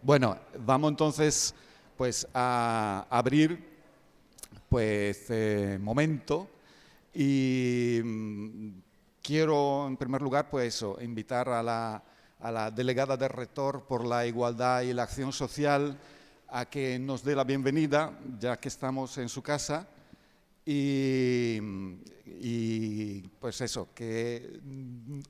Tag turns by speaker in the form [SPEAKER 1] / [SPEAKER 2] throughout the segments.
[SPEAKER 1] Bueno, vamos entonces pues a abrir pues momento y quiero en primer lugar pues eso, invitar a la delegada del rector por la igualdad y la acción social a que nos dé la bienvenida, ya que estamos en su casa. Y pues eso, que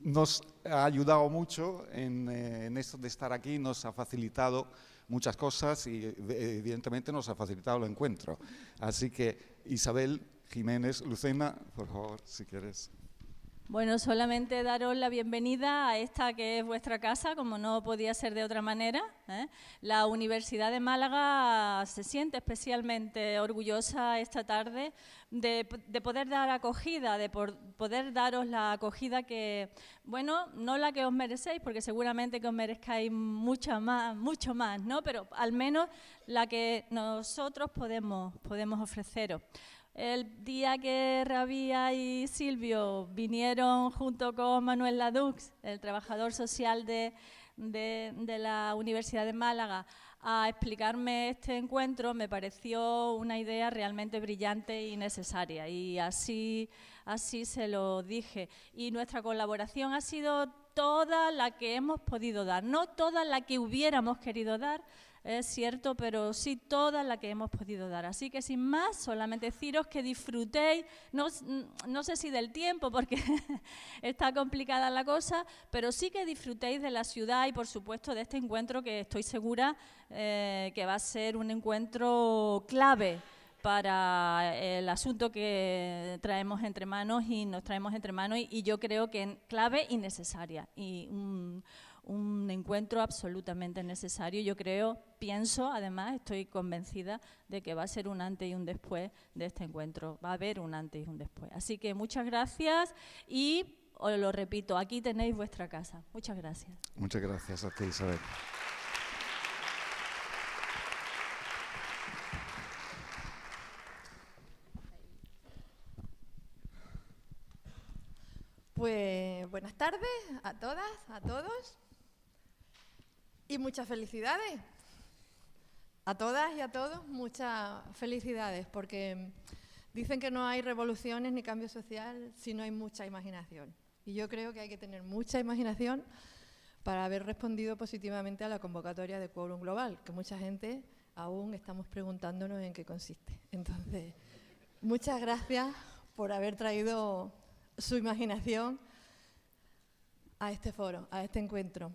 [SPEAKER 1] nos ha ayudado mucho en esto de estar aquí, nos ha facilitado muchas cosas y evidentemente nos ha facilitado el encuentro. Así que Isabel Jiménez Lucena, por favor, si quieres.
[SPEAKER 2] Bueno, solamente daros la bienvenida a esta que es vuestra casa, como no podía ser de otra manera, ¿eh? La Universidad de Málaga se siente especialmente orgullosa esta tarde de poder dar acogida, de poder daros la acogida que, bueno, no la que os merecéis, porque seguramente que os merezcáis mucho más, ¿no? Pero al menos la que nosotros podemos ofreceros. El día que Rabia y Silvio vinieron junto con Manuel Ladux, el trabajador social de la Universidad de Málaga, a explicarme este encuentro, me pareció una idea realmente brillante y necesaria. Y así se lo dije. Y nuestra colaboración ha sido toda la que hemos podido dar, no toda la que hubiéramos querido dar, es cierto, pero sí toda la que hemos podido dar. Así que sin más, solamente deciros que disfrutéis, no sé si del tiempo, porque está complicada la cosa, pero sí que disfrutéis de la ciudad y, por supuesto, de este encuentro que estoy segura que va a ser un encuentro clave para el asunto que traemos entre manos y yo creo que clave y necesaria y un encuentro absolutamente necesario. Yo pienso, además, estoy convencida de que va a ser un antes y un después de este encuentro. Va a haber un antes y un después. Así que muchas gracias y os lo repito, aquí tenéis vuestra casa. Muchas gracias.
[SPEAKER 1] Muchas gracias a ti, Isabel.
[SPEAKER 3] Pues buenas tardes a todas, a todos y muchas felicidades. A todas y a todos muchas felicidades porque dicen que no hay revoluciones ni cambio social si no hay mucha imaginación. Y yo creo que hay que tener mucha imaginación para haber respondido positivamente a la convocatoria de Quórum Global, que mucha gente aún estamos preguntándonos en qué consiste. Entonces, muchas gracias por haber traído su imaginación a este foro, a este encuentro.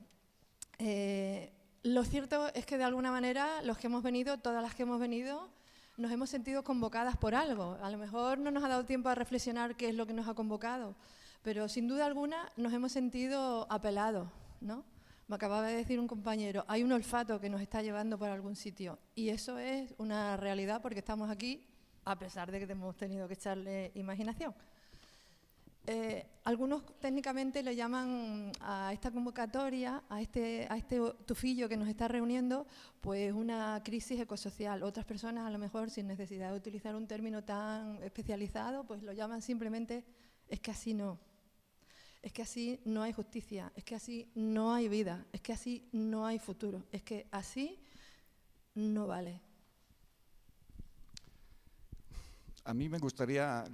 [SPEAKER 3] Lo cierto es que de alguna manera los que hemos venido, todas las que hemos venido, nos hemos sentido convocadas por algo. A lo mejor no nos ha dado tiempo a reflexionar qué es lo que nos ha convocado, pero sin duda alguna nos hemos sentido apelados, ¿no? Me acababa de decir un compañero, hay un olfato que nos está llevando por algún sitio y eso es una realidad porque estamos aquí a pesar de que hemos tenido que echarle imaginación. Algunos técnicamente le llaman a esta convocatoria, a este tufillo que nos está reuniendo, pues una crisis ecosocial. Otras personas, a lo mejor, sin necesidad de utilizar un término tan especializado, pues lo llaman simplemente, es que así no. Es que así no hay justicia, es que así no hay vida, es que así no hay futuro, es que así no vale.
[SPEAKER 1] A mí me gustaría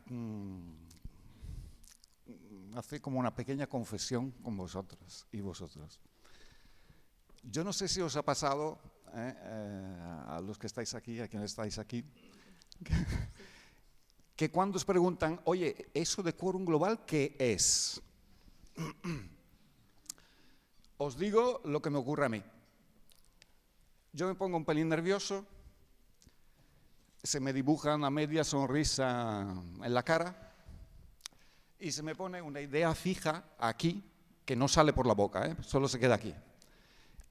[SPEAKER 1] hacer como una pequeña confesión con vosotras y vosotros. Yo no sé si os ha pasado, a los que estáis aquí, a quienes estáis aquí, que cuando os preguntan, oye, ¿eso de Quórum Global qué es? Os digo lo que me ocurre a mí. Yo me pongo un pelín nervioso, se me dibuja una media sonrisa en la cara, y se me pone una idea fija aquí, que no sale por la boca, solo se queda aquí.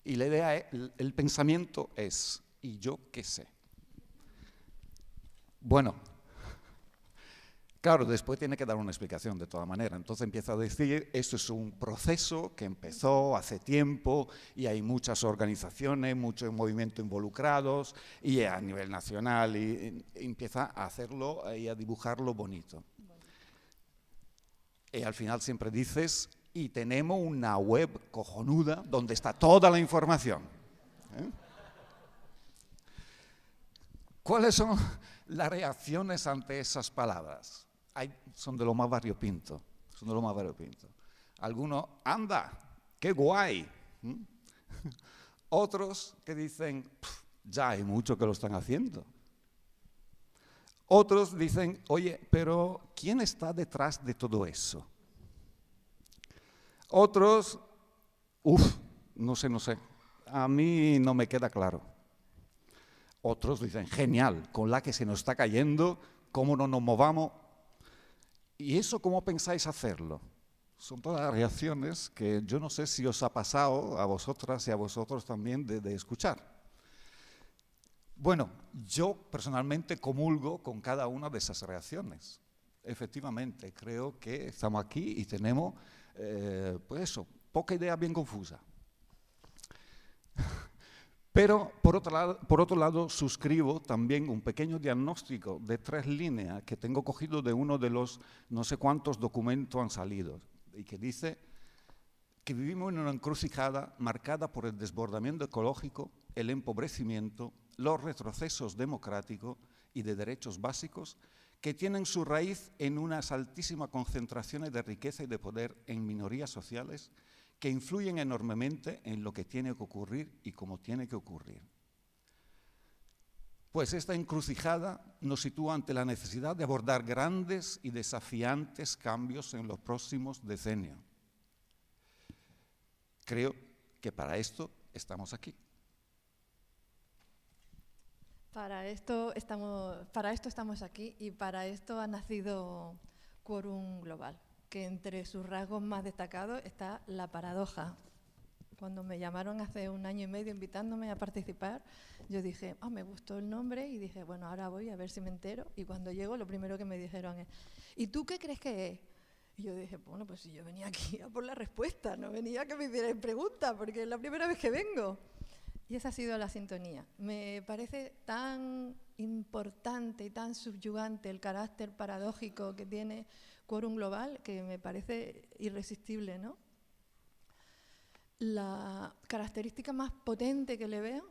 [SPEAKER 1] Y la idea es, el pensamiento es, ¿y yo qué sé? Bueno, claro, después tiene que dar una explicación de todas maneras. Entonces empieza a decir, esto es un proceso que empezó hace tiempo y hay muchas organizaciones, muchos movimientos involucrados y a nivel nacional y empieza a hacerlo y a dibujarlo bonito. Y al final siempre dices, y tenemos una web cojonuda donde está toda la información. ¿Cuáles son las reacciones ante esas palabras? Son de lo más variopinto, Algunos, anda, qué guay. Otros que dicen, ya hay mucho que lo están haciendo. Otros dicen, oye, pero ¿quién está detrás de todo eso? Otros, no sé, a mí no me queda claro. Otros dicen, genial, con la que se nos está cayendo, ¿cómo no nos movamos? ¿Y eso cómo pensáis hacerlo? Son todas reacciones que yo no sé si os ha pasado a vosotras y a vosotros también de escuchar. Bueno, yo personalmente comulgo con cada una de esas reacciones. Efectivamente, creo que estamos aquí y tenemos, poca idea bien confusa. Pero, por otro lado, suscribo también un pequeño diagnóstico de 3 líneas que tengo cogido de uno de los no sé cuántos documentos han salido y que dice que vivimos en una encrucijada marcada por el desbordamiento ecológico, el empobrecimiento, los retrocesos democráticos y de derechos básicos que tienen su raíz en unas altísimas concentraciones de riqueza y de poder en minorías sociales que influyen enormemente en lo que tiene que ocurrir y cómo tiene que ocurrir. Pues esta encrucijada nos sitúa ante la necesidad de abordar grandes y desafiantes cambios en los próximos decenios. Creo que para esto estamos aquí.
[SPEAKER 3] Para esto estamos aquí y para esto ha nacido Quórum Global, que entre sus rasgos más destacados está la paradoja. Cuando me llamaron hace 1 año y medio invitándome a participar, yo dije, me gustó el nombre y dije, bueno, ahora voy a ver si me entero. Y cuando llego, lo primero que me dijeron es, ¿y tú qué crees que es? Y yo dije, bueno, pues si yo venía aquí a por la respuesta, no venía a que me hicieran preguntas, porque es la primera vez que vengo. Y esa ha sido la sintonía. Me parece tan importante y tan subyugante el carácter paradójico que tiene Quórum Global que me parece irresistible, ¿no? La característica más potente que le veo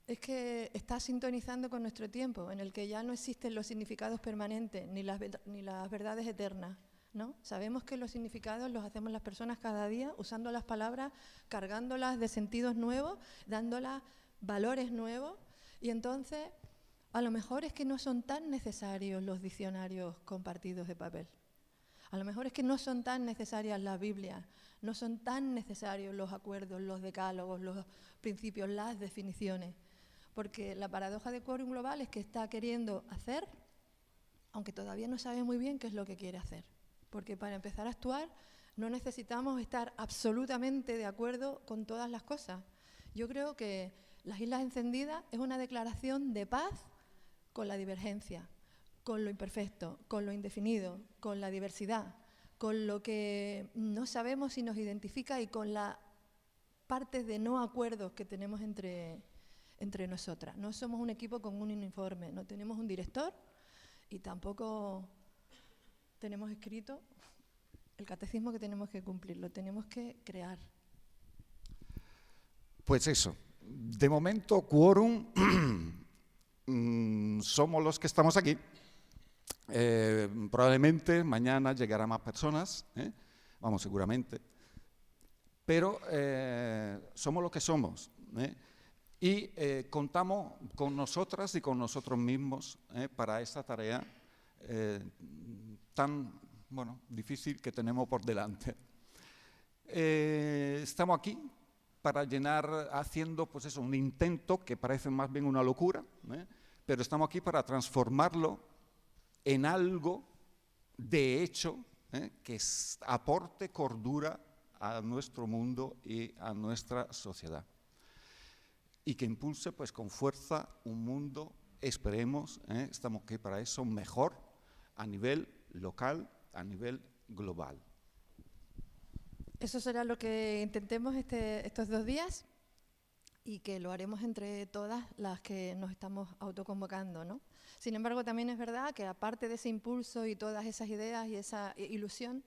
[SPEAKER 3] es que está sintonizando con nuestro tiempo, en el que ya no existen los significados permanentes ni las verdades eternas, ¿no? Sabemos que los significados los hacemos las personas cada día, usando las palabras, cargándolas de sentidos nuevos, dándolas valores nuevos, y entonces a lo mejor es que no son tan necesarios los diccionarios compartidos de papel. A lo mejor es que no son tan necesarias las Biblias, no son tan necesarios los acuerdos, los decálogos, los principios, las definiciones, porque la paradoja de Quórum Global es que está queriendo hacer, aunque todavía no sabe muy bien qué es lo que quiere hacer. Porque para empezar a actuar no necesitamos estar absolutamente de acuerdo con todas las cosas. Yo creo que las Islas Encendidas es una declaración de paz con la divergencia, con lo imperfecto, con lo indefinido, con la diversidad, con lo que no sabemos si nos identifica y con las partes de no acuerdos que tenemos entre nosotras. No somos un equipo con un uniforme, no tenemos un director y tampoco tenemos escrito el catecismo que tenemos que cumplir, lo tenemos que crear.
[SPEAKER 1] Pues eso, de momento Quórum somos los que estamos aquí. Probablemente mañana llegarán más personas, vamos, seguramente, pero somos lo que somos, y contamos con nosotras y con nosotros mismos para esta tarea tan difícil que tenemos por delante. Estamos aquí para llenar, haciendo pues eso, un intento que parece más bien una locura, pero estamos aquí para transformarlo en algo de hecho que aporte cordura a nuestro mundo y a nuestra sociedad y que impulse pues con fuerza un mundo, esperemos, estamos aquí para eso, mejor a nivel local, a nivel global.
[SPEAKER 3] Eso será lo que intentemos estos 2 días y que lo haremos entre todas las que nos estamos autoconvocando, ¿no? Sin embargo, también es verdad que aparte de ese impulso y todas esas ideas y esa ilusión,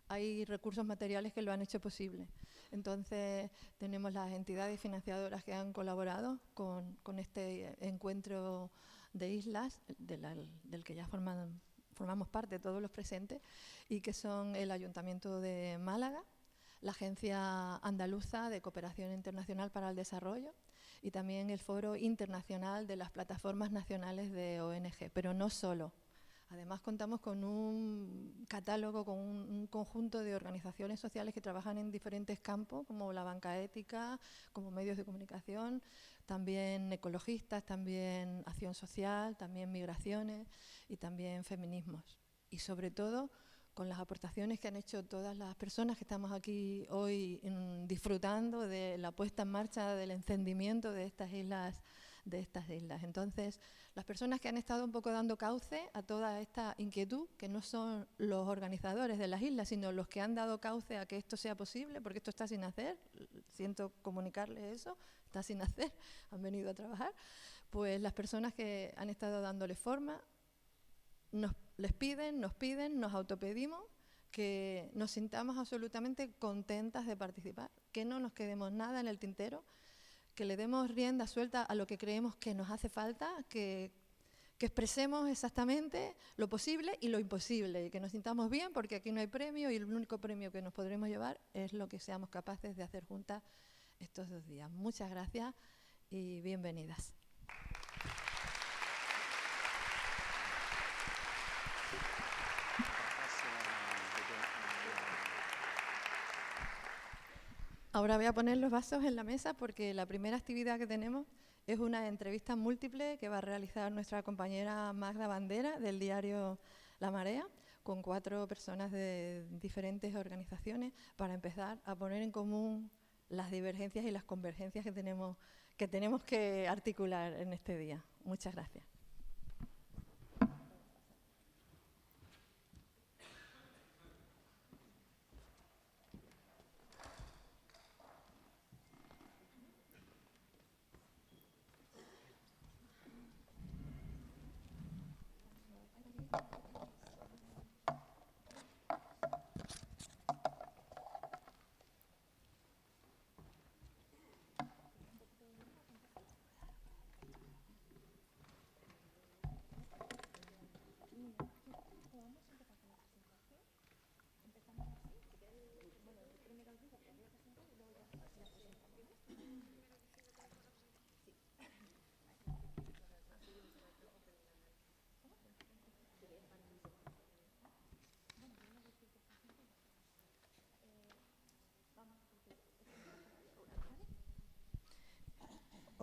[SPEAKER 3] hay recursos materiales que lo han hecho posible. Entonces, tenemos las entidades financiadoras que han colaborado con este encuentro de islas, del que ya formamos parte todos los presentes, y que son el Ayuntamiento de Málaga, la Agencia Andaluza de Cooperación Internacional para el Desarrollo y también el Foro Internacional de las Plataformas Nacionales de ONG, pero no solo. Además, contamos con un catálogo, con un conjunto de organizaciones sociales que trabajan en diferentes campos, como la banca ética, como medios de comunicación, también ecologistas, también acción social, también migraciones y también feminismos. Y sobre todo, con las aportaciones que han hecho todas las personas que estamos aquí hoy disfrutando de la puesta en marcha, del encendimiento de estas islas. Entonces, las personas que han estado un poco dando cauce a toda esta inquietud, que no son los organizadores de las islas, sino los que han dado cauce a que esto sea posible, porque esto está sin hacer, siento comunicarles eso, está sin hacer, han venido a trabajar, pues las personas que han estado dándole forma, nos piden, nos autopedimos que nos sintamos absolutamente contentas de participar, que no nos quedemos nada en el tintero, que le demos rienda suelta a lo que creemos que nos hace falta, que expresemos exactamente lo posible y lo imposible, y que nos sintamos bien, porque aquí no hay premio y el único premio que nos podremos llevar es lo que seamos capaces de hacer juntas estos 2 días. Muchas gracias y bienvenidas. Ahora voy a poner los vasos en la mesa porque la primera actividad que tenemos es una entrevista múltiple que va a realizar nuestra compañera Magda Bandera del diario La Marea, con 4 personas de diferentes organizaciones, para empezar a poner en común las divergencias y las convergencias que tenemos que articular en este día. Muchas gracias.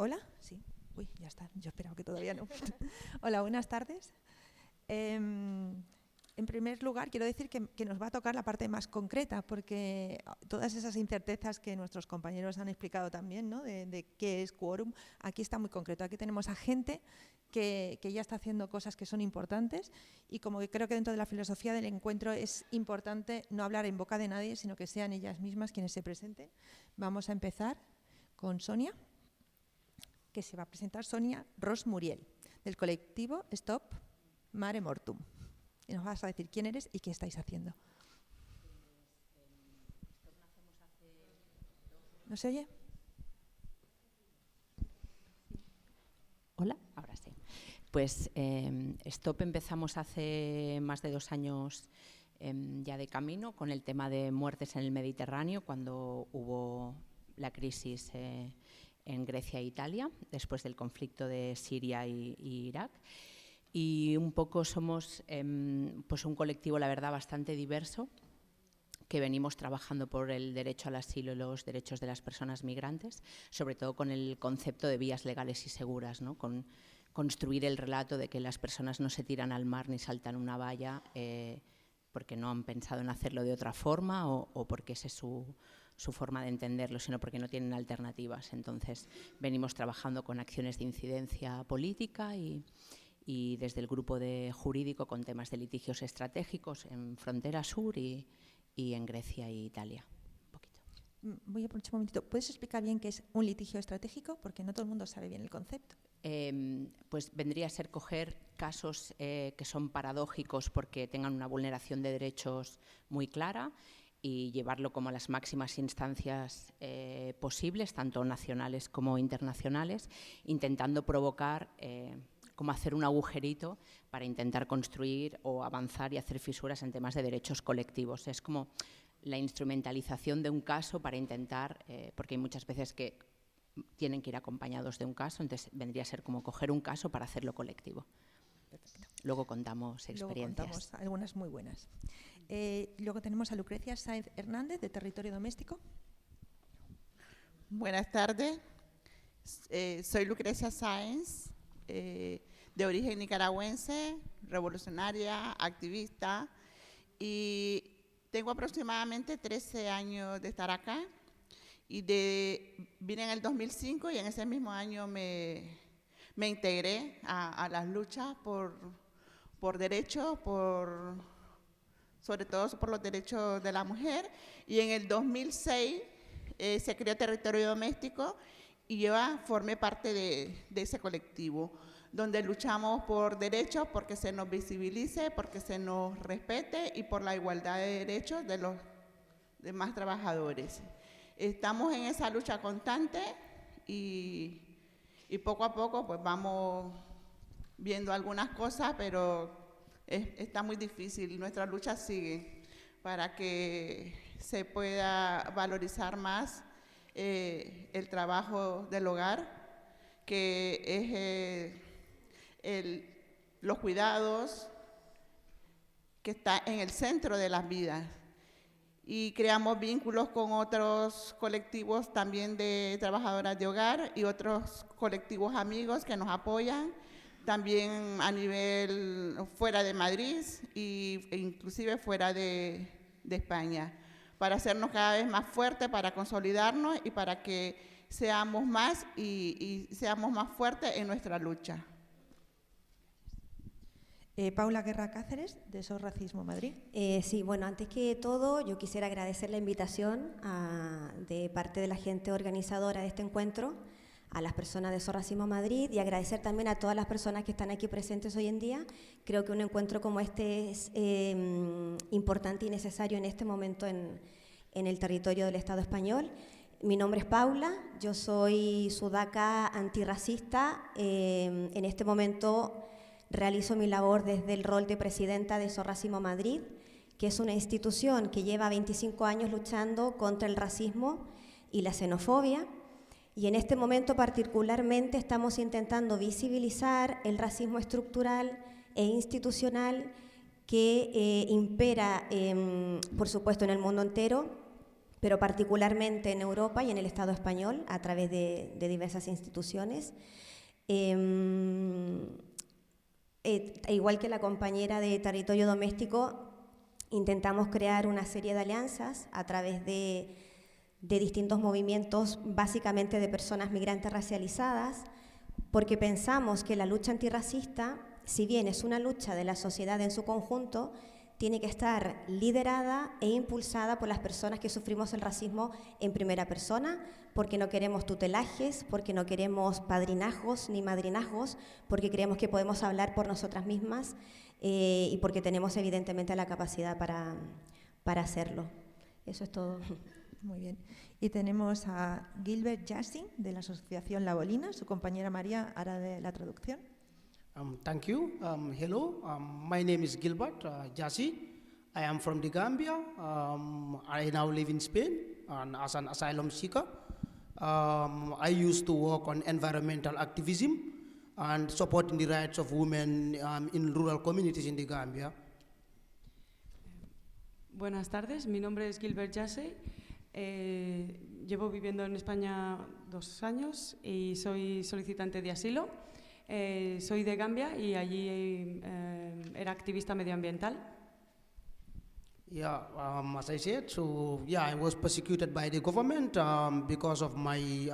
[SPEAKER 4] Hola, sí. Uy, ya está. Yo esperaba que todavía no. Hola, buenas tardes. En primer lugar, quiero decir que nos va a tocar la parte más concreta, porque todas esas incertezas que nuestros compañeros han explicado también, ¿no? de qué es quórum, aquí está muy concreto. Aquí tenemos a gente que ya está haciendo cosas que son importantes, y como creo que dentro de la filosofía del encuentro es importante no hablar en boca de nadie, sino que sean ellas mismas quienes se presenten. Vamos a empezar con Sonia, que se va a presentar, Sonia Ros Muriel, del colectivo Stop Mare Mortum. Y nos vas a decir quién eres y qué estáis haciendo. ¿No se oye?
[SPEAKER 5] Hola, ahora sí. Pues Stop empezamos hace más de 2 años ya de camino con el tema de muertes en el Mediterráneo, cuando hubo la crisis en Grecia e Italia, después del conflicto de Siria y Irak. Y un poco somos pues un colectivo, la verdad, bastante diverso, que venimos trabajando por el derecho al asilo y los derechos de las personas migrantes, sobre todo con el concepto de vías legales y seguras, ¿no? Con construir el relato de que las personas no se tiran al mar ni saltan una valla porque no han pensado en hacerlo de otra forma o porque esa es su forma de entenderlo, sino porque no tienen alternativas. Entonces, venimos trabajando con acciones de incidencia política y desde el grupo de jurídico con temas de litigios estratégicos en frontera sur y en Grecia e Italia. Un poquito.
[SPEAKER 4] Voy a poner un momentito. ¿Puedes explicar bien qué es un litigio estratégico? Porque no todo el mundo sabe bien el concepto.
[SPEAKER 5] Pues vendría a ser coger casos que son paradójicos porque tengan una vulneración de derechos muy clara y llevarlo como a las máximas instancias posibles, tanto nacionales como internacionales, intentando provocar como hacer un agujerito para intentar construir o avanzar y hacer fisuras en temas de derechos colectivos. Es como la instrumentalización de un caso para intentar, porque hay muchas veces que tienen que ir acompañados de un caso, entonces vendría a ser como coger un caso para hacerlo colectivo. Perfecto. Luego contamos experiencias.
[SPEAKER 4] Luego contamos algunas muy buenas. Luego tenemos a Lucrecia Sáenz Hernández, de Territorio Doméstico.
[SPEAKER 6] Buenas tardes, soy Lucrecia Sáenz, de origen nicaragüense, revolucionaria, activista, y tengo aproximadamente 13 años de estar acá, y vine en el 2005 y en ese mismo año me integré a las luchas por derechos, sobre todo por los derechos de la mujer, y en el 2006 se creó Territorio Doméstico y yo formé parte de ese colectivo, donde luchamos por derechos, porque se nos visibilice, porque se nos respete y por la igualdad de derechos de los demás trabajadores. Estamos en esa lucha constante y poco a poco pues vamos viendo algunas cosas, pero está muy difícil. Nuestra lucha sigue para que se pueda valorizar más el trabajo del hogar, que es los cuidados, que está en el centro de las vidas. Y creamos vínculos con otros colectivos también de trabajadoras de hogar y otros colectivos amigos que nos apoyan, también a nivel fuera de Madrid e inclusive fuera de España, para hacernos cada vez más fuertes, para consolidarnos y para que seamos más y seamos más fuertes en nuestra lucha.
[SPEAKER 4] Paula Guerra Cáceres, de SOS Racismo Madrid.
[SPEAKER 7] Sí, bueno, antes que todo yo quisiera agradecer la invitación de parte de la gente organizadora de este encuentro, a las personas de SOS Racismo Madrid, y agradecer también a todas las personas que están aquí presentes hoy en día. Creo que un encuentro como este es importante y necesario en este momento en el territorio del Estado español. Mi nombre es Paula, yo soy sudaca antirracista. En este momento realizo mi labor desde el rol de presidenta de SOS Racismo Madrid, que es una institución que lleva 25 años luchando contra el racismo y la xenofobia. Y en este momento particularmente estamos intentando visibilizar el racismo estructural e institucional que impera, por supuesto, en el mundo entero, pero particularmente en Europa y en el Estado español a través de diversas instituciones. Igual que la compañera de Territorio Doméstico, intentamos crear una serie de alianzas a través de distintos movimientos, básicamente de personas migrantes racializadas, porque pensamos que la lucha antirracista, si bien es una lucha de la sociedad en su conjunto, tiene que estar liderada e impulsada por las personas que sufrimos el racismo en primera persona, porque no queremos tutelajes, porque no queremos padrinazgos ni madrinazgos, porque creemos que podemos hablar por nosotras mismas y porque tenemos evidentemente la capacidad para hacerlo. Eso es todo.
[SPEAKER 4] Muy bien. Y tenemos a Gilbert Jassy, de la Asociación La Bolina. Su compañera María hará de la traducción.
[SPEAKER 8] Thank you. Hello, my name is Gilbert Jassy. I am from the Gambia. I now live in Spain as an asylum seeker. I used to work on environmental activism and supporting the rights of women in rural communities in the Gambia.
[SPEAKER 9] Buenas tardes, mi nombre es Gilbert Jassy. Llevo viviendo en España 2 años y soy solicitante de asilo. Soy de Gambia y allí era activista medioambiental.
[SPEAKER 8] Yeah, as I said, so yeah, I was persecuted by the government because of my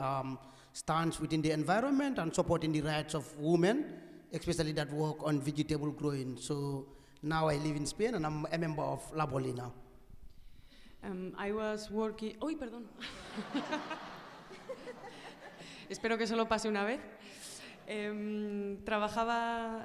[SPEAKER 8] stance within the environment and supporting the rights of women, especially that work on vegetable growing. So now I live in Spain and I'm a member of La Bolina.
[SPEAKER 9] I was working... ¡Uy, perdón! Espero que solo pase una vez. Trabajaba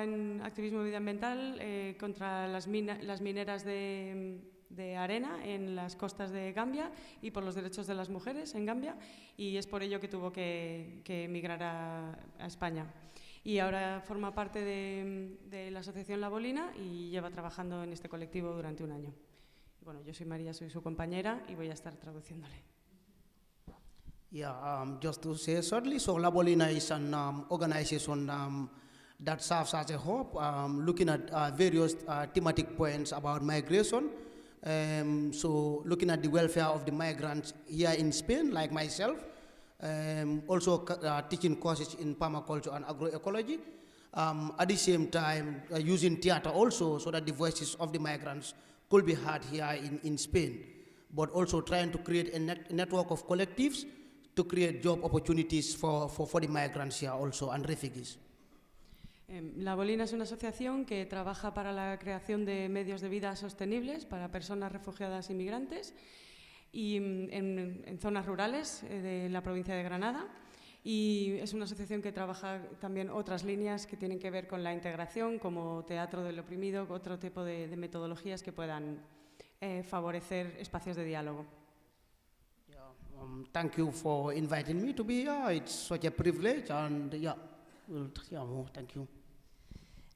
[SPEAKER 9] en activismo medioambiental contra las mineras de arena en las costas de Gambia y por los derechos de las mujeres en Gambia, y es por ello que tuvo que emigrar a España. Y ahora forma parte de la Asociación La Bolina y lleva trabajando en este colectivo durante un año. Y bueno, yo soy María, soy su compañera y voy a estar traduciéndole.
[SPEAKER 8] Yeah, just to say shortly, so La Bolina is an organization that serves as a hub, looking at various thematic points about migration. So looking at the welfare of the migrants here in Spain, like myself, also teaching courses in permaculture and agroecology. At the same time, using theater also so that the voices of the migrants could be heard here in Spain, but also trying to create a network of collectives to create job opportunities for the migrants here also and refugees.
[SPEAKER 9] La Bolina es una asociación que trabaja para la creación de medios de vida sostenibles para personas refugiadas y migrantes y en zonas rurales de la provincia de Granada. Y es una asociación que trabaja también otras líneas que tienen que ver con la integración, como teatro del oprimido, otro tipo de metodologías que puedan favorecer espacios de diálogo.
[SPEAKER 8] Thank you for inviting me to be here. It's such a privilege, and thank you.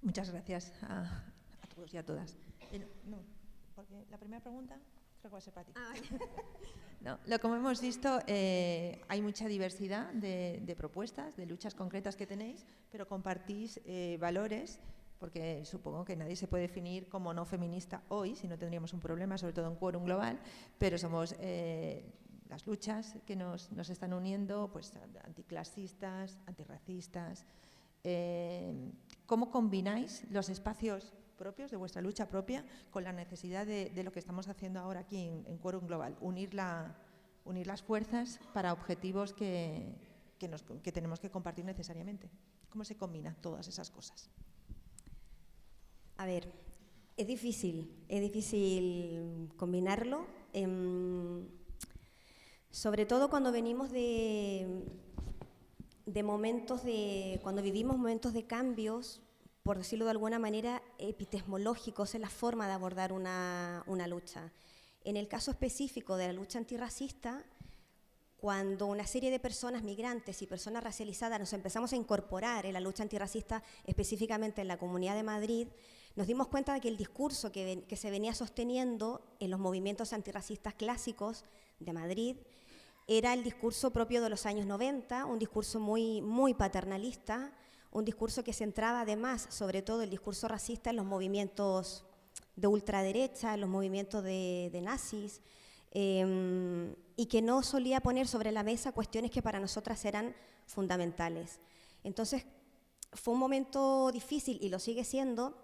[SPEAKER 4] Muchas gracias a todos y a todas. No, porque la primera pregunta creo que va a ser para ti. No, como hemos visto, hay mucha diversidad de propuestas, de luchas concretas que tenéis, pero compartís valores, porque supongo que nadie se puede definir como no feminista hoy, si no tendríamos un problema, sobre todo en Quórum Global, pero somos las luchas que nos están uniendo, pues anticlasistas, antirracistas. ¿Cómo combináis los espacios propios de vuestra lucha propia con la necesidad de lo que estamos haciendo ahora aquí en Quórum Global? Unir las fuerzas para objetivos que tenemos que compartir necesariamente. ¿Cómo se combinan todas esas cosas?
[SPEAKER 7] A ver, es difícil combinarlo. Sobre todo cuando venimos cuando vivimos momentos de cambios, por decirlo de alguna manera, epistemológicos en la forma de abordar una lucha. En el caso específico de la lucha antirracista, cuando una serie de personas migrantes y personas racializadas nos empezamos a incorporar en la lucha antirracista, específicamente en la Comunidad de Madrid, nos dimos cuenta de que el discurso que se venía sosteniendo en los movimientos antirracistas clásicos de Madrid era el discurso propio de los años 90, un discurso muy, muy paternalista, un discurso que centraba además, sobre todo el discurso racista, en los movimientos de ultraderecha, en los movimientos de nazis, y que no solía poner sobre la mesa cuestiones que para nosotras eran fundamentales. Entonces, fue un momento difícil, y lo sigue siendo,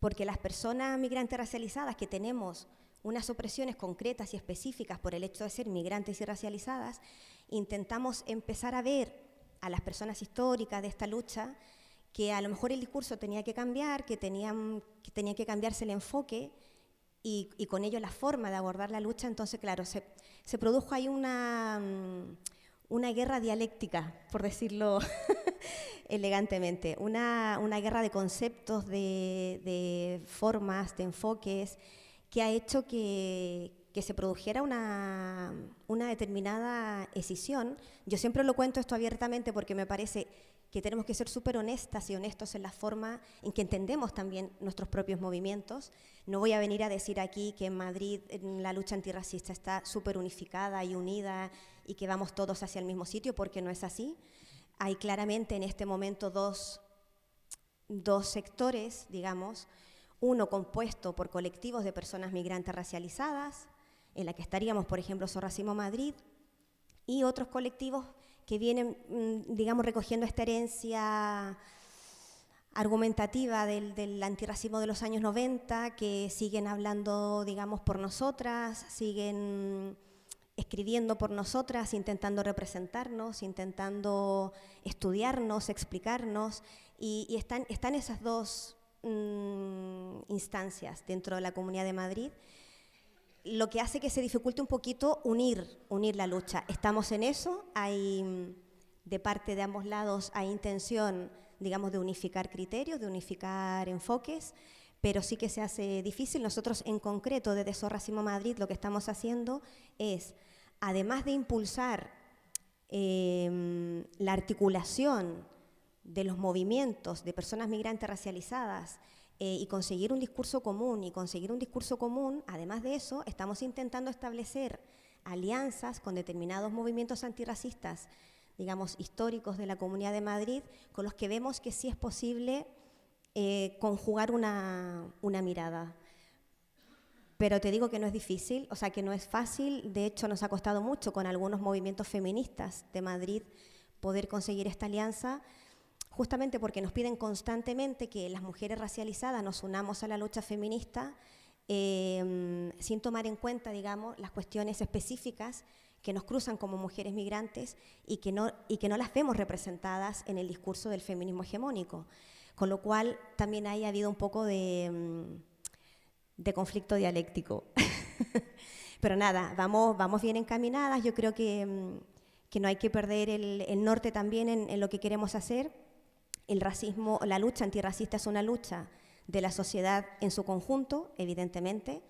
[SPEAKER 7] porque las personas migrantes racializadas que tenemos unas opresiones concretas y específicas por el hecho de ser migrantes y racializadas, intentamos empezar a ver a las personas históricas de esta lucha que a lo mejor el discurso tenía que cambiar, que tenía que cambiarse el enfoque y con ello la forma de abordar la lucha. Entonces, claro, se produjo ahí una guerra dialéctica, por decirlo elegantemente, una guerra de conceptos, de formas, de enfoques, que ha hecho que se produjera una determinada escisión. Yo siempre lo cuento esto abiertamente porque me parece que tenemos que ser súper honestas y honestos en la forma en que entendemos también nuestros propios movimientos. No voy a venir a decir aquí que en Madrid la lucha antirracista está súper unificada y unida y que vamos todos hacia el mismo sitio, porque no es así. Hay claramente en este momento dos sectores, digamos, uno compuesto por colectivos de personas migrantes racializadas, en la que estaríamos, por ejemplo, Sorracismo Madrid, y otros colectivos que vienen, digamos, recogiendo esta herencia argumentativa del antirracismo de los años 90, que siguen hablando, digamos, por nosotras, siguen escribiendo por nosotras, intentando representarnos, intentando estudiarnos, explicarnos, y están esas dos instancias dentro de la Comunidad de Madrid, lo que hace que se dificulte un poquito unir la lucha. Estamos en eso, hay de parte de ambos lados hay intención, digamos, de unificar criterios, de unificar enfoques, pero sí que se hace difícil. Nosotros en concreto desde So Racismo Madrid lo que estamos haciendo es, además de impulsar la articulación de los movimientos de personas migrantes racializadas y conseguir un discurso común, además de eso, estamos intentando establecer alianzas con determinados movimientos antirracistas, digamos, históricos de la Comunidad de Madrid, con los que vemos que sí es posible conjugar una mirada. Pero te digo que no es difícil, o sea, que no es fácil. De hecho, nos ha costado mucho con algunos movimientos feministas de Madrid poder conseguir esta alianza, justamente porque nos piden constantemente que las mujeres racializadas nos unamos a la lucha feminista sin tomar en cuenta, digamos, las cuestiones específicas que nos cruzan como mujeres migrantes y que no las vemos representadas en el discurso del feminismo hegemónico. Con lo cual, también ahí ha habido un poco de conflicto dialéctico. Pero nada, vamos bien encaminadas. Yo creo que no hay que perder el norte también en lo que queremos hacer. El racismo, la lucha antirracista es una lucha de la sociedad en su conjunto, evidentemente,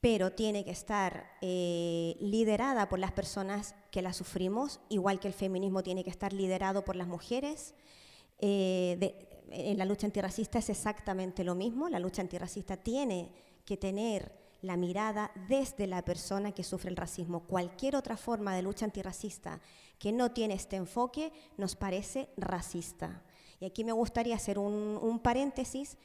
[SPEAKER 7] pero tiene que estar liderada por las personas que la sufrimos, igual que el feminismo tiene que estar liderado por las mujeres. En la lucha antirracista es exactamente lo mismo. La lucha antirracista tiene que tener la mirada desde la persona que sufre el racismo. Cualquier otra forma de lucha antirracista que no tiene este enfoque nos parece racista. Y aquí me gustaría hacer un paréntesis.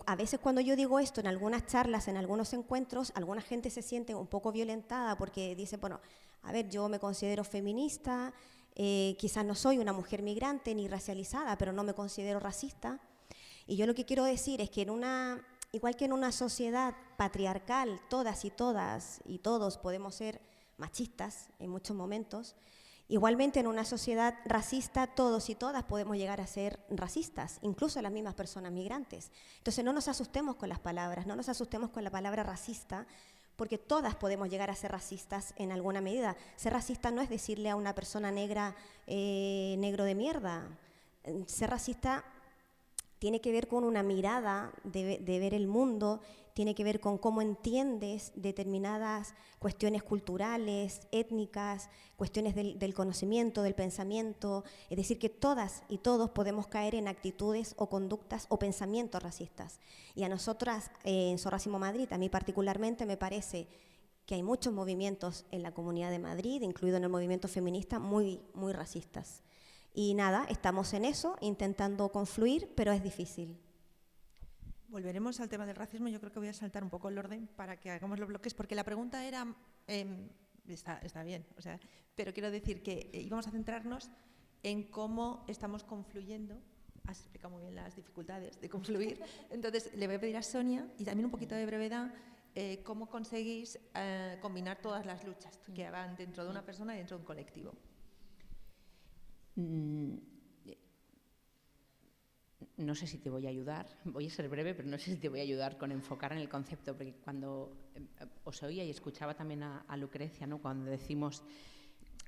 [SPEAKER 7] A veces cuando yo digo esto en algunas charlas, en algunos encuentros, alguna gente se siente un poco violentada porque dice, bueno, a ver, yo me considero feminista, quizás no soy una mujer migrante ni racializada, pero no me considero racista. Y yo lo que quiero decir es que igual que en una sociedad patriarcal, todas y todos podemos ser machistas en muchos momentos, igualmente en una sociedad racista todos y todas podemos llegar a ser racistas, incluso las mismas personas migrantes. Entonces no nos asustemos con las palabras, no nos asustemos con la palabra racista, porque todas podemos llegar a ser racistas en alguna medida. Ser racista no es decirle a una persona negra, negro de mierda. Ser racista tiene que ver con una mirada de ver el mundo, tiene que ver con cómo entiendes determinadas cuestiones culturales, étnicas, cuestiones del conocimiento, del pensamiento. Es decir, que todas y todos podemos caer en actitudes o conductas o pensamientos racistas. Y a nosotras, en So Racismo Madrid, a mí particularmente me parece que hay muchos movimientos en la Comunidad de Madrid, incluido en el movimiento feminista, muy, muy racistas. Y nada, estamos en eso, intentando confluir, pero es difícil.
[SPEAKER 4] Volveremos al tema del racismo. Yo creo que voy a saltar un poco el orden para que hagamos los bloques, porque la pregunta era, está bien, o sea, pero quiero decir que íbamos a centrarnos en cómo estamos confluyendo. Has explicado muy bien las dificultades de confluir. Entonces, le voy a pedir a Sonia, y también un poquito de brevedad, cómo conseguís combinar todas las luchas que van dentro de una persona y dentro de un colectivo.
[SPEAKER 5] No sé si te voy a ayudar, voy a ser breve, pero no sé si te voy a ayudar con enfocar en el concepto, porque cuando os oía y escuchaba también a Lucrecia, ¿no? Cuando decimos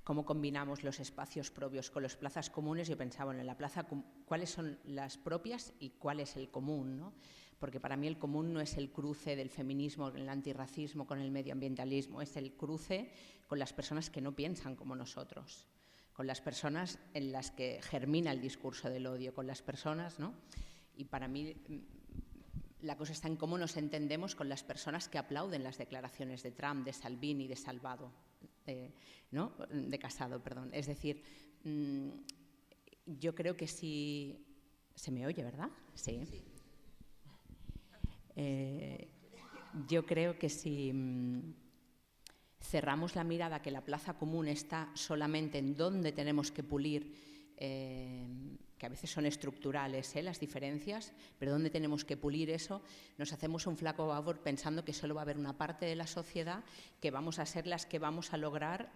[SPEAKER 5] cómo combinamos los espacios propios con las plazas comunes, yo pensaba en la plaza, cuáles son las propias y cuál es el común, ¿no? Porque para mí el común no es el cruce del feminismo, el antirracismo con el medioambientalismo, es el cruce con las personas que no piensan como nosotros, con las personas en las que germina el discurso del odio, con las personas, ¿no? Y para mí la cosa está en cómo nos entendemos con las personas que aplauden las declaraciones de Trump, de Salvini, de Salvado, ¿no? De Casado, perdón. Es decir, yo creo que si... ¿Se me oye, verdad? Sí. Yo creo que si... cerramos la mirada que la plaza común está solamente en donde tenemos que pulir, que a veces son estructurales las diferencias, pero donde tenemos que pulir eso, nos hacemos un flaco favor pensando que solo va a haber una parte de la sociedad que vamos a ser las que vamos a lograr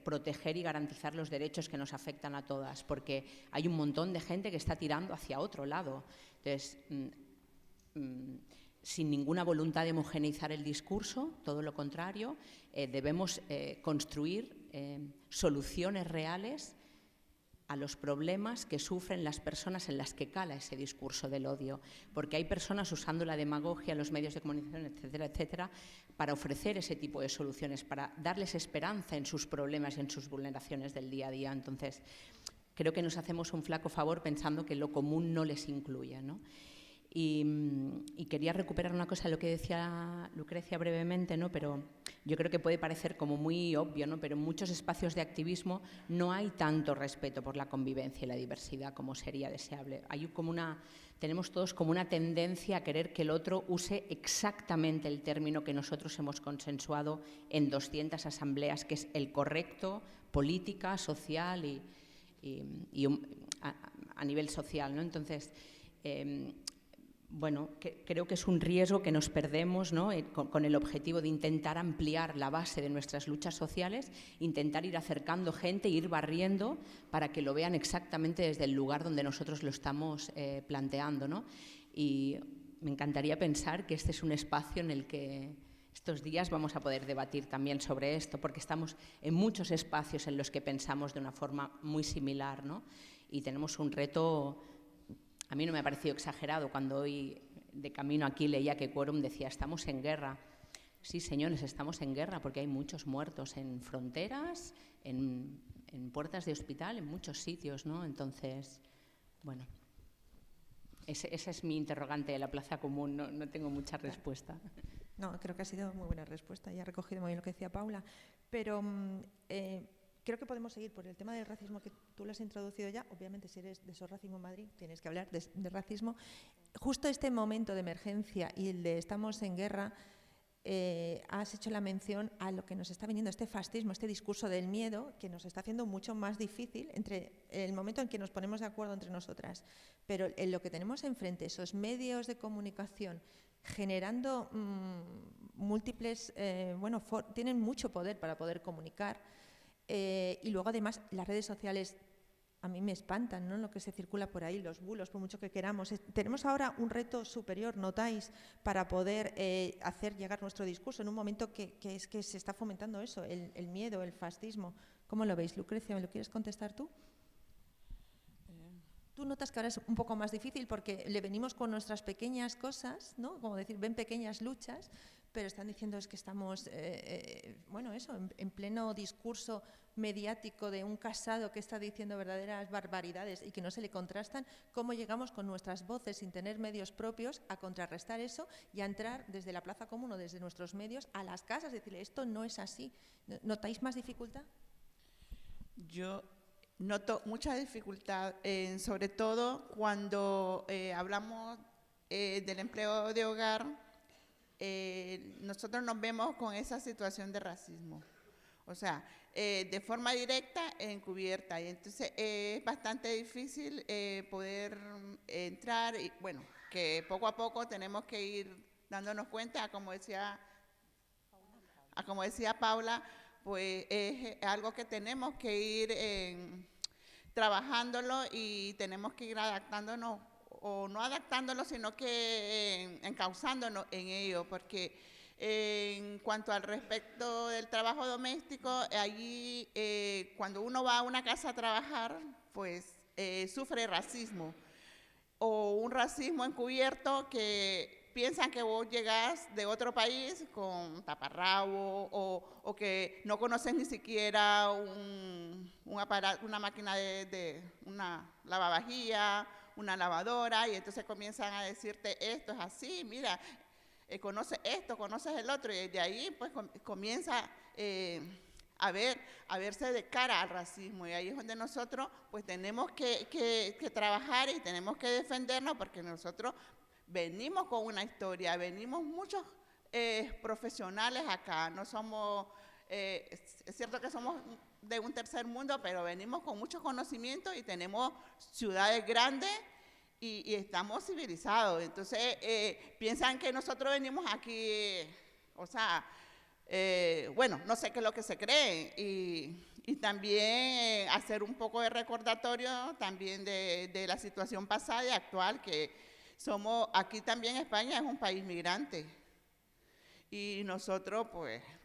[SPEAKER 5] proteger y garantizar los derechos que nos afectan a todas, porque hay un montón de gente que está tirando hacia otro lado. Entonces, sin ninguna voluntad de homogeneizar el discurso, todo lo contrario, debemos construir soluciones reales a los problemas que sufren las personas en las que cala ese discurso del odio, porque hay personas usando la demagogia, los medios de comunicación, etcétera, etcétera, para ofrecer ese tipo de soluciones, para darles esperanza en sus problemas y en sus vulneraciones del día a día. Entonces, creo que nos hacemos un flaco favor pensando que lo común no les incluye, ¿no? Y quería recuperar una cosa de lo que decía Lucrecia brevemente, ¿no? Pero yo creo que puede parecer como muy obvio, ¿no? Pero en muchos espacios de activismo no hay tanto respeto por la convivencia y la diversidad como sería deseable. Tenemos todos como una tendencia a querer que el otro use exactamente el término que nosotros hemos consensuado en 200 asambleas, que es el correcto, política, social y a nivel social, ¿no? Entonces, bueno, creo que es un riesgo que nos perdemos, ¿no? Con el objetivo de intentar ampliar la base de nuestras luchas sociales, intentar ir acercando gente, ir barriendo para que lo vean exactamente desde el lugar donde nosotros lo estamos planteando, ¿no? Y me encantaría pensar que este es un espacio en el que estos días vamos a poder debatir también sobre esto, porque estamos en muchos espacios en los que pensamos de una forma muy similar, ¿no? Y tenemos un reto. A mí no me ha parecido exagerado cuando hoy, de camino aquí, leía que Quorum decía «estamos en guerra». Sí, señores, estamos en guerra porque hay muchos muertos en fronteras, en puertas de hospital, en muchos sitios, ¿no? Entonces, bueno, esa es mi interrogante de la Plaza Común, no tengo mucha respuesta.
[SPEAKER 4] No, creo que ha sido muy buena respuesta y ha recogido muy bien lo que decía Paula, pero creo que podemos seguir por el tema del racismo que tú lo has introducido ya. Obviamente, si eres de SOS Racismo Madrid, tienes que hablar de racismo. Justo este momento de emergencia y el de estamos en guerra, has hecho la mención a lo que nos está viniendo, este fascismo, este discurso del miedo, que nos está haciendo mucho más difícil entre el momento en que nos ponemos de acuerdo entre nosotras. Pero en lo que tenemos enfrente, esos medios de comunicación, generando múltiples, tienen mucho poder para poder comunicar. Y luego, además, las redes sociales a mí me espantan, ¿no? Lo que se circula por ahí, los bulos, por mucho que queramos. Tenemos ahora un reto superior, notáis, para poder hacer llegar nuestro discurso en un momento que se está fomentando eso, el miedo, el fascismo. ¿Cómo lo veis, Lucrecia? ¿Me lo quieres contestar tú? Tú notas que ahora es un poco más difícil porque le venimos con nuestras pequeñas cosas, ¿no? Como decir, ven pequeñas luchas, pero están diciendo es que estamos, en pleno discurso mediático de un casado que está diciendo verdaderas barbaridades y que no se le contrastan. ¿Cómo llegamos con nuestras voces sin tener medios propios a contrarrestar eso y a entrar desde la Plaza Común o desde nuestros medios a las casas, decirle esto no es así? ¿Notáis más dificultad?
[SPEAKER 6] Yo noto mucha dificultad, sobre todo cuando hablamos del empleo de hogar. Nosotros nos vemos con esa situación de racismo, o sea, de forma directa e encubierta, y entonces es bastante difícil poder entrar, y bueno, que poco a poco tenemos que ir dándonos cuenta, como decía Paula, pues es algo que tenemos que ir trabajándolo y tenemos que ir adaptándonos, o no adaptándolo, sino que encauzándonos en ello, porque en cuanto al respecto del trabajo doméstico, allí cuando uno va a una casa a trabajar, pues sufre racismo, o un racismo encubierto que piensan que vos llegás de otro país con taparrabo, o que no conoces ni siquiera un aparato, una máquina de una lavavajilla, una lavadora, y entonces comienzan a decirte esto es así, mira, conoces esto, conoces el otro, y de ahí pues comienza a verse de cara al racismo, y ahí es donde nosotros pues tenemos que trabajar y tenemos que defendernos, porque nosotros venimos con una historia, venimos muchos profesionales acá, no somos, es cierto que somos de un tercer mundo, pero venimos con muchos conocimientos y tenemos ciudades grandes y estamos civilizados. Entonces, piensan que nosotros venimos aquí, o sea, no sé qué es lo que se creen. Y también hacer un poco de recordatorio también de la situación pasada y actual, que somos, aquí también España es un país migrante. Y nosotros,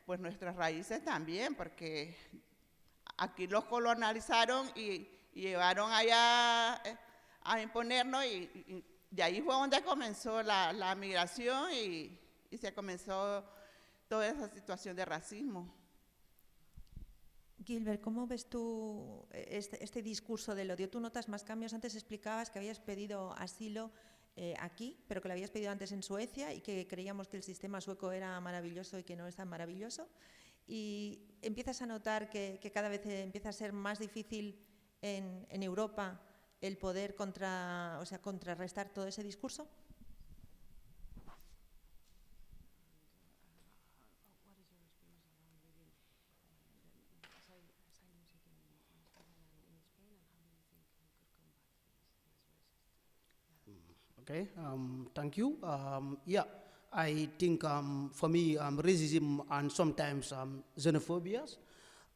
[SPEAKER 6] pues nuestras raíces también, porque aquí los colonizaron y y llevaron allá a imponernos y de ahí fue donde comenzó la migración y se comenzó toda esa situación de racismo.
[SPEAKER 4] Gilbert, ¿cómo ves tú este discurso del odio? ¿Tú notas más cambios? Antes explicabas que habías pedido asilo aquí, pero que lo habías pedido antes en Suecia y que creíamos que el sistema sueco era maravilloso y que no es tan maravilloso. ¿Y empiezas a notar que cada vez empieza a ser más difícil en Europa el poder contrarrestar todo ese discurso?
[SPEAKER 8] Okay, thank you. Yeah, I think for me, racism and sometimes xenophobia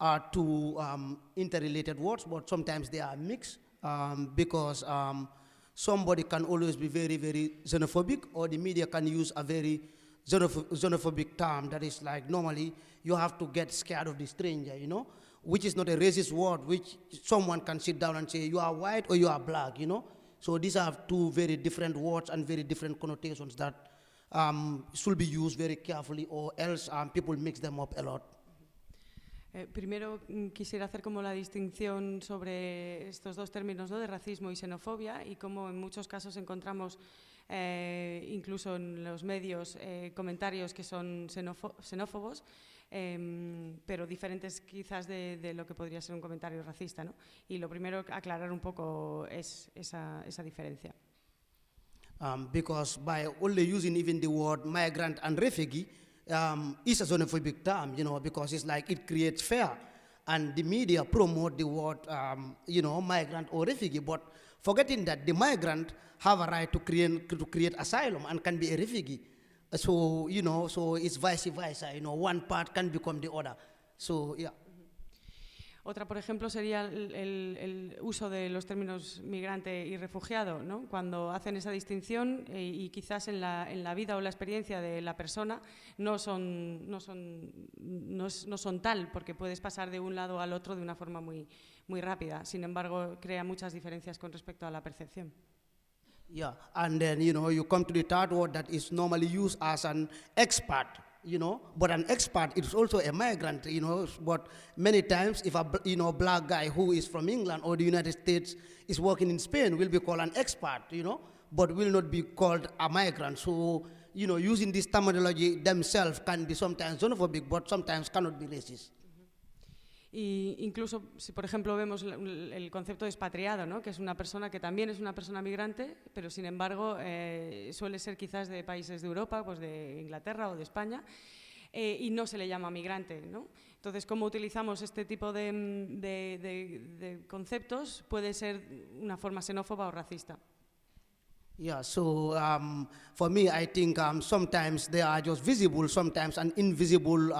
[SPEAKER 8] are two interrelated words, but sometimes they are mixed because somebody can always be very, very xenophobic, or the media can use a very xenophobic term that is like normally you have to get scared of the stranger, you know, which is not a racist word, which someone can sit down and say you are white or you are black, you know. So these are two very different words and very different connotations that should be used very carefully, or else people mix them up a lot.
[SPEAKER 9] Primero quisiera hacer como la distinción sobre estos dos términos, ¿no?, de racismo y xenofobia, y cómo en muchos casos encontramos incluso en los medios comentarios que son xenófobos, pero diferentes quizás de lo que podría ser un comentario racista, ¿no? Y lo primero, aclarar un poco es esa diferencia.
[SPEAKER 8] Because by only using even the word migrant and refugee is a xenophobic term, you know, because it's like it creates fear, and the media promote the word, you know, migrant or refugee, but forgetting that the migrant have a right to create asylum and can be a refugee. So, you know, so it's vice versa, you know, one part can become the other. So, yeah.
[SPEAKER 9] Otra, por ejemplo, sería el uso de los términos migrante y refugiado, ¿no? Cuando hacen esa distinción y quizás en la vida o la experiencia de la persona no son tal, porque puedes pasar de un lado al otro de una forma muy rápida. Sin embargo, crea muchas diferencias con respecto a la percepción.
[SPEAKER 8] Yeah, and then, you know, you come to the third word that is normally used as an expat, you know, but an expat is also a migrant, you know, but many times if a, you know, black guy who is from England or the United States is working in Spain will be called an expat, you know, but will not be called a migrant. So, you know, using this terminology themselves can be sometimes xenophobic, but sometimes cannot be racist.
[SPEAKER 9] Y incluso si, por ejemplo, vemos el concepto de expatriado, ¿no?, que es una persona que también es una persona migrante, pero sin embargo suele ser quizás de países de Europa, pues de Inglaterra o de España, y no se le llama migrante, ¿no? Entonces, cómo utilizamos este tipo de conceptos puede ser una forma xenófoba o racista.
[SPEAKER 8] Yeah, so for me, I think sometimes they are just visible, sometimes an invisible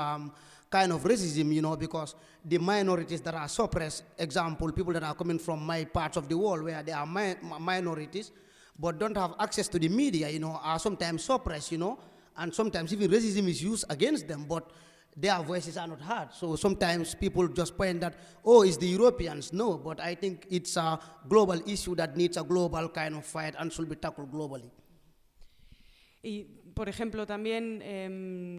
[SPEAKER 8] kind of racism, you know, because the minorities that are suppressed, example, people that are coming from my parts of the world where they are minorities, but don't have access to the media, you know, are sometimes suppressed, you know, and sometimes even racism is used against them, but their voices are not heard. So sometimes people just point that, oh, it's the Europeans. No, but I think it's a global issue that needs a global kind of fight and should be tackled globally.
[SPEAKER 9] Y, por ejemplo, también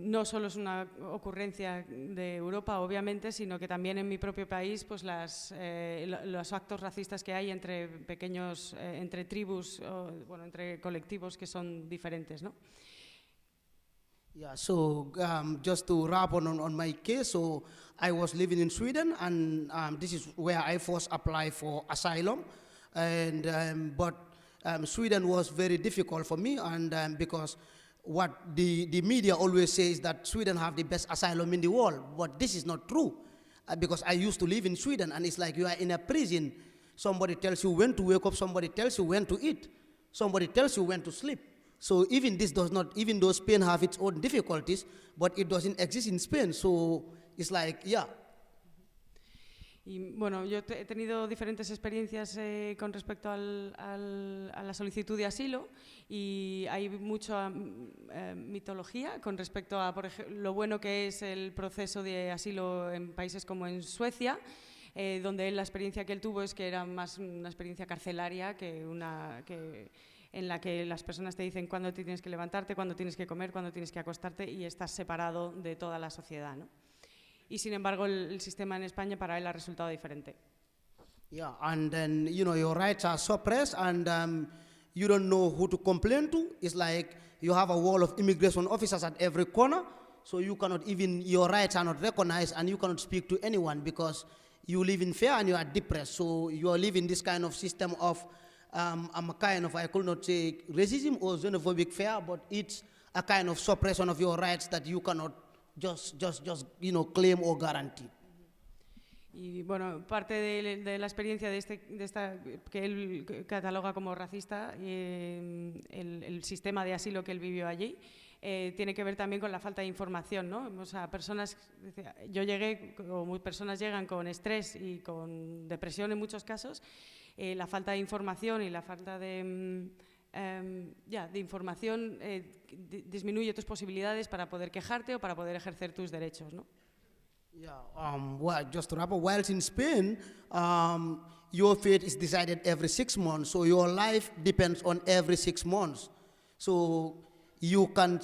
[SPEAKER 9] no solo es una ocurrencia de Europa, obviamente, sino que también en mi propio país, pues los actos racistas que hay entre pequeños, entre tribus, bueno, entre colectivos que son diferentes, ¿no?
[SPEAKER 8] Yeah, so just to wrap on my case, so I was living in Sweden, and this is where I first applied for asylum, and but Sweden was very difficult for me, and because what the media always says that Sweden have the best asylum in the world, but this is not true, because I used to live in Sweden, and it's like you are in a prison. Somebody tells you when to wake up, somebody tells you when to eat, somebody tells you when to sleep. So even this does not, even though Spain have its own difficulties, but it doesn't exist in Spain, so it's like, yeah.
[SPEAKER 9] Y bueno, yo he tenido diferentes experiencias con respecto a la solicitud de asilo, y hay mucha mitología con respecto a, por ejemplo, lo bueno que es el proceso de asilo en países como en Suecia, donde la experiencia que él tuvo es que era más una experiencia carcelaria en la que las personas te dicen cuándo te tienes que levantarte, cuándo tienes que comer, cuándo tienes que acostarte y estás separado de toda la sociedad, ¿no? Y sin embargo el sistema en España para él ha resultado diferente.
[SPEAKER 8] Yeah, and then, you know, your rights are suppressed and you don't know who to complain to. It's like you have a wall of immigration officers at every corner, so you cannot even, your rights are not recognized and you cannot speak to anyone because you live in fear and you are depressed. So you are living this kind of system of, a kind of, I could not say racism or xenophobic fear, but it's a kind of suppression of your rights that you cannot just you know, claim or guarantee.
[SPEAKER 9] Y bueno, parte de la experiencia de esta que él cataloga como racista, el sistema de asilo que él vivió allí, tiene que ver también con la falta de información, ¿no? O sea, personas llegan con estrés y con depresión en muchos casos. La falta de información y la falta de información disminuye tus posibilidades para poder quejarte o para poder ejercer tus derechos, ¿no?
[SPEAKER 8] Yeah, well, just to wrap up, whilst in Spain, your fate is decided every 6 months, so your life depends on every 6 months. So you can,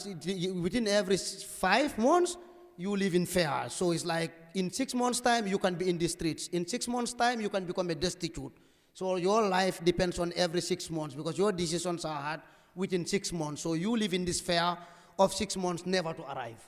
[SPEAKER 8] within every 5 months, you live in fear. So it's like in 6 months' time, you can be in the streets. In 6 months' time, you can become a destitute. So your life depends on every 6 months because your decisions are had within 6 months. So you live in this fear of 6 months never to arrive.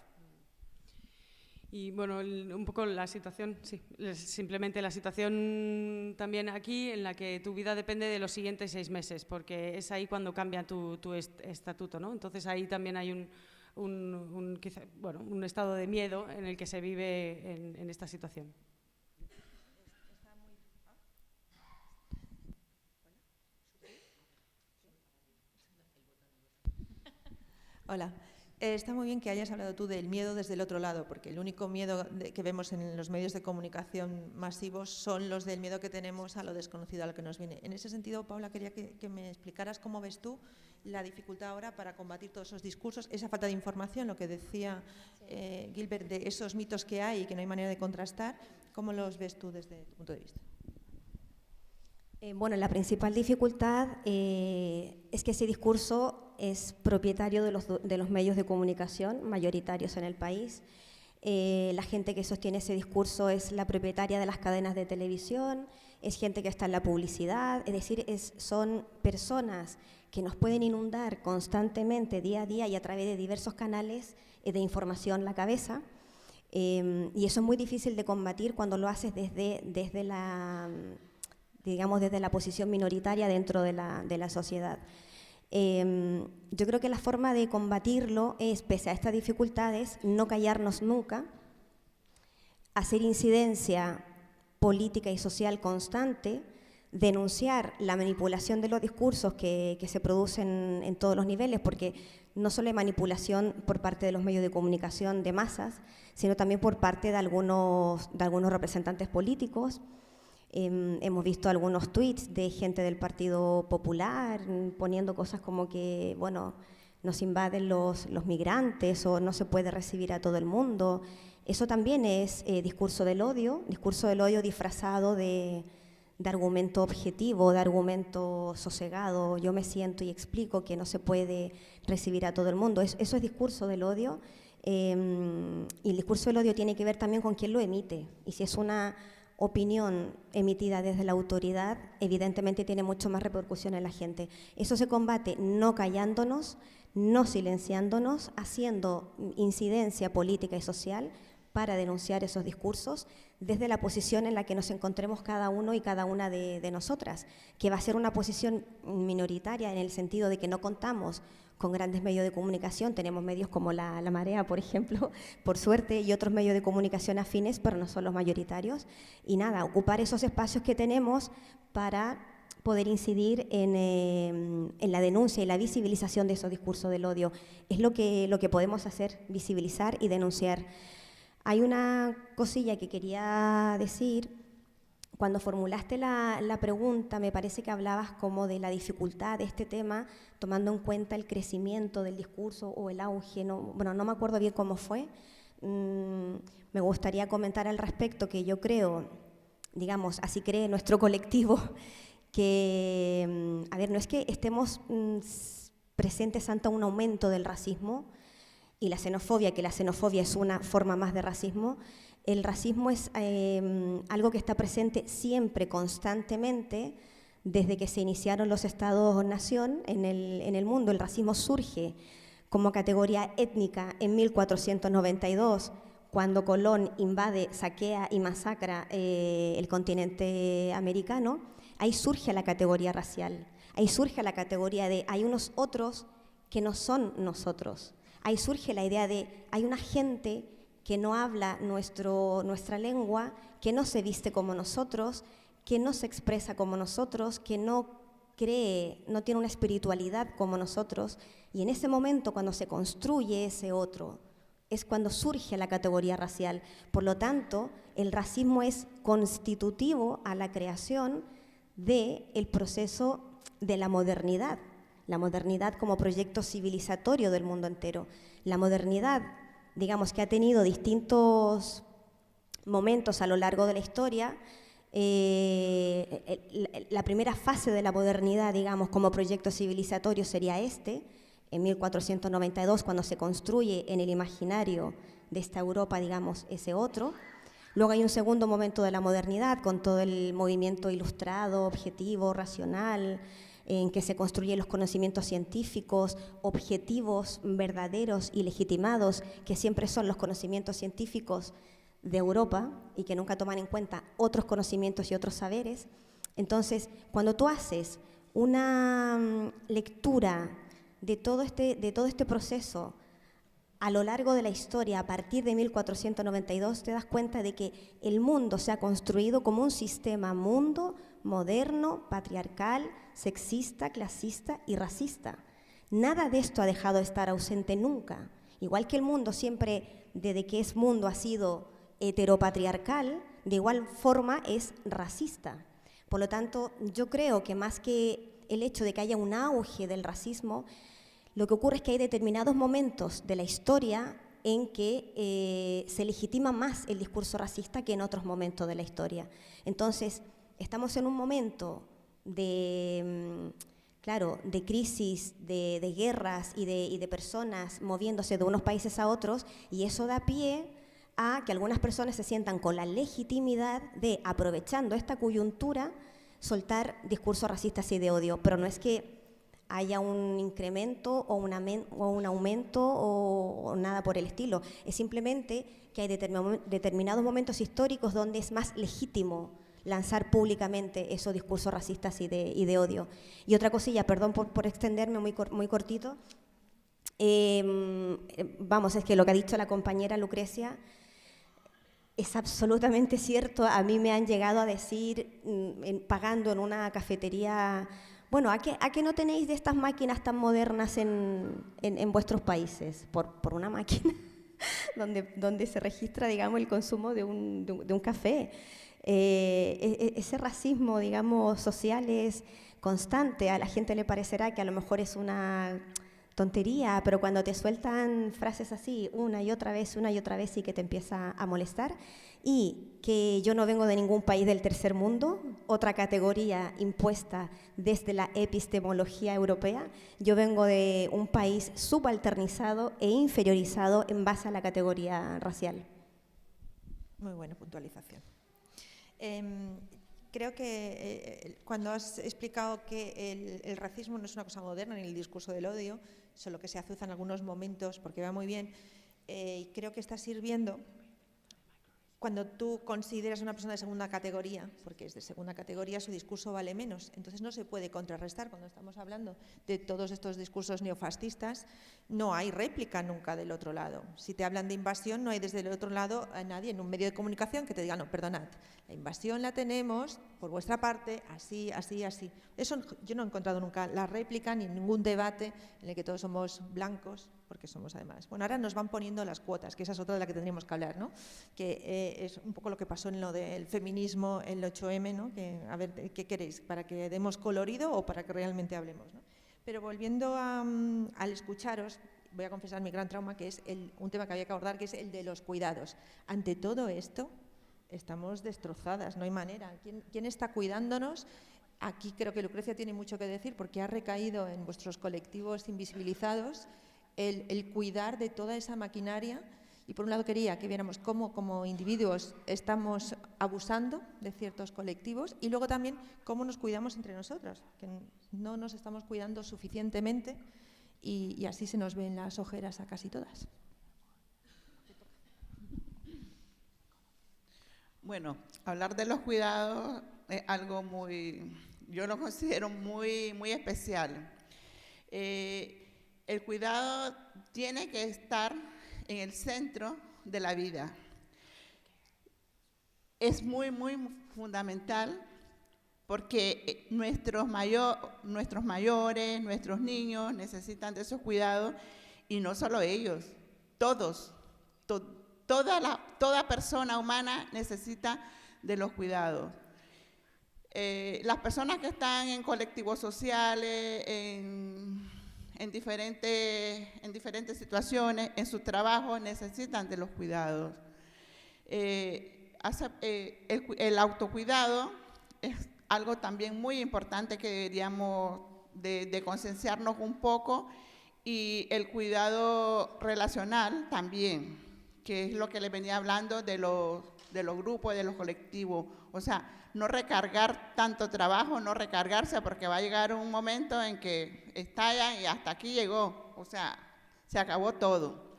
[SPEAKER 9] Y bueno, un poco la situación, sí, simplemente la situación también aquí en la que tu vida depende de los siguientes 6 meses, porque es ahí cuando cambia tu estatuto, ¿no? Entonces ahí también hay un estado de miedo en el que se vive en esta situación.
[SPEAKER 4] Hola. Está muy bien que hayas hablado tú del miedo desde el otro lado, porque el único miedo que vemos en los medios de comunicación masivos son los del miedo que tenemos a lo desconocido, a lo que nos viene. En ese sentido, Paula, quería que me explicaras cómo ves tú la dificultad ahora para combatir todos esos discursos, esa falta de información, lo que decía Gilbert, de esos mitos que hay y que no hay manera de contrastar. ¿Cómo los ves tú desde tu punto de vista?
[SPEAKER 7] Bueno, la principal dificultad es que ese discurso es propietario de los medios de comunicación mayoritarios en el país. La gente que sostiene ese discurso es la propietaria de las cadenas de televisión, es gente que está en la publicidad, es decir, son personas que nos pueden inundar constantemente, día a día y a través de diversos canales de información la cabeza. Y eso es muy difícil de combatir cuando lo haces desde la posición minoritaria dentro de la sociedad. Yo creo que la forma de combatirlo es, pese a estas dificultades, no callarnos nunca, hacer incidencia política y social constante, denunciar la manipulación de los discursos que se producen en todos los niveles, porque no solo hay manipulación por parte de los medios de comunicación de masas, sino también por parte de algunos representantes políticos. Hemos visto algunos tweets de gente del Partido Popular poniendo cosas como que, bueno, nos invaden los migrantes o no se puede recibir a todo el mundo. Eso también es discurso del odio disfrazado de argumento objetivo, de argumento sosegado. Yo me siento y explico que no se puede recibir a todo el mundo. Eso es discurso del odio, y el discurso del odio tiene que ver también con quién lo emite. Y si es una opinión emitida desde la autoridad, evidentemente tiene mucho más repercusión en la gente. Eso se combate no callándonos, no silenciándonos, haciendo incidencia política y social para denunciar esos discursos desde la posición en la que nos encontremos cada uno y cada una de nosotras, que va a ser una posición minoritaria en el sentido de que no contamos con grandes medios de comunicación. Tenemos medios como la Marea, por ejemplo, por suerte, y otros medios de comunicación afines, pero no son los mayoritarios. Y nada, ocupar esos espacios que tenemos para poder incidir en la denuncia y la visibilización de esos discursos del odio. Es lo que podemos hacer, visibilizar y denunciar. Hay una cosilla que quería decir. Cuando formulaste la pregunta, me parece que hablabas como de la dificultad de este tema, tomando en cuenta el crecimiento del discurso o el auge. No me acuerdo bien cómo fue. Me gustaría comentar al respecto que yo creo, digamos, así cree nuestro colectivo, que, a ver, no es que estemos presentes ante un aumento del racismo y la xenofobia, que la xenofobia es una forma más de racismo. El racismo es algo que está presente siempre, constantemente, desde que se iniciaron los estados-nación en el mundo. El racismo surge como categoría étnica en 1492, cuando Colón invade, saquea y masacra el continente americano. Ahí surge la categoría racial, ahí surge la categoría de hay unos otros que no son nosotros. Ahí surge la idea de hay una gente que no habla nuestra lengua, que no se viste como nosotros, que no se expresa como nosotros, que no cree, no tiene una espiritualidad como nosotros. Y en ese momento, cuando se construye ese otro, es cuando surge la categoría racial. Por lo tanto, el racismo es constitutivo a la creación del proceso de la modernidad como proyecto civilizatorio del mundo entero. La modernidad, digamos, que ha tenido distintos momentos a lo largo de la historia. La primera fase de la modernidad, digamos, como proyecto civilizatorio sería en 1492, cuando se construye en el imaginario de esta Europa, digamos, ese otro. Luego hay un segundo momento de la modernidad, con todo el movimiento ilustrado, objetivo, racional, en que se construyen los conocimientos científicos, objetivos, verdaderos y legitimados, que siempre son los conocimientos científicos de Europa y que nunca toman en cuenta otros conocimientos y otros saberes. Entonces, cuando tú haces una lectura de todo este proceso a lo largo de la historia, a partir de 1492, te das cuenta de que el mundo se ha construido como un sistema mundo moderno, patriarcal, sexista, clasista y racista. Nada de esto ha dejado de estar ausente nunca. Igual que el mundo siempre, desde que es mundo, ha sido heteropatriarcal, de igual forma es racista. Por lo tanto, yo creo que más que el hecho de que haya un auge del racismo, lo que ocurre es que hay determinados momentos de la historia en que se legitima más el discurso racista que en otros momentos de la historia. Entonces, estamos en un momento de crisis, de guerras y de personas moviéndose de unos países a otros, y eso da pie a que algunas personas se sientan con la legitimidad de, aprovechando esta coyuntura, soltar discursos racistas y de odio. Pero no es que haya un incremento o un aumento o nada por el estilo. Es simplemente que hay determinados momentos históricos donde es más legítimo lanzar públicamente esos discursos racistas y de odio. Y otra cosilla, perdón por extenderme muy cortito, es que lo que ha dicho la compañera Lucrecia es absolutamente cierto. A mí me han llegado a decir, pagando en una cafetería, bueno, ¿a qué no tenéis de estas máquinas tan modernas en vuestros países? Por una máquina donde se registra, digamos, el consumo de un café. Ese racismo, digamos, social es constante. A la gente le parecerá que a lo mejor es una tontería, pero cuando te sueltan frases así una y otra vez y que te empieza a molestar, y que yo no vengo de ningún país del tercer mundo, otra categoría impuesta desde la epistemología europea, yo vengo de un país subalternizado e inferiorizado en base a la categoría racial.
[SPEAKER 4] Muy buena puntualización. Creo que cuando has explicado que el racismo no es una cosa moderna ni el discurso del odio, solo que se azuza en algunos momentos porque va muy bien, creo que está sirviendo cuando tú consideras a una persona de segunda categoría, porque es de segunda categoría, su discurso vale menos. Entonces no se puede contrarrestar. Cuando estamos hablando de todos estos discursos neofascistas, no hay réplica nunca del otro lado. Si te hablan de invasión, no hay desde el otro lado a nadie en un medio de comunicación que te diga, no, perdonad, la invasión la tenemos por vuestra parte, así, así, así. Eso yo no he encontrado nunca la réplica ni ningún debate en el que todos somos blancos, porque somos además. Bueno, ahora nos van poniendo las cuotas, que esa es otra de la que tendríamos que hablar, ¿no? Que es un poco lo que pasó en lo del feminismo, el 8M, ¿no? Que, a ver, ¿qué queréis? ¿Para que demos colorido o para que realmente hablemos, ¿no? Pero volviendo al escucharos, voy a confesar mi gran trauma, que es un tema que había que abordar, que es el de los cuidados. Ante todo esto, estamos destrozadas, no hay manera. ¿Quién está cuidándonos? Aquí creo que Lucrecia tiene mucho que decir porque ha recaído en vuestros colectivos invisibilizados el cuidar de toda esa maquinaria. Y por un lado quería que viéramos cómo como individuos estamos abusando de ciertos colectivos y luego también cómo nos cuidamos entre nosotros, que no nos estamos cuidando suficientemente y así se nos ven las ojeras a casi todas.
[SPEAKER 6] Bueno, hablar de los cuidados es algo yo lo considero muy especial. El cuidado tiene que estar en el centro de la vida. Es muy fundamental porque nuestros mayores, nuestros niños necesitan de esos cuidados y no solo ellos, todos, toda persona humana necesita de los cuidados. Las personas que están en colectivos sociales, en diferentes situaciones, en su trabajo, necesitan de los cuidados. El autocuidado es algo también muy importante que deberíamos de concienciarnos un poco, y el cuidado relacional también, que es lo que les venía hablando de los grupos, de los colectivos. O sea, no recargar tanto trabajo, no recargarse, porque va a llegar un momento en que estallan y hasta aquí llegó, o sea, se acabó todo.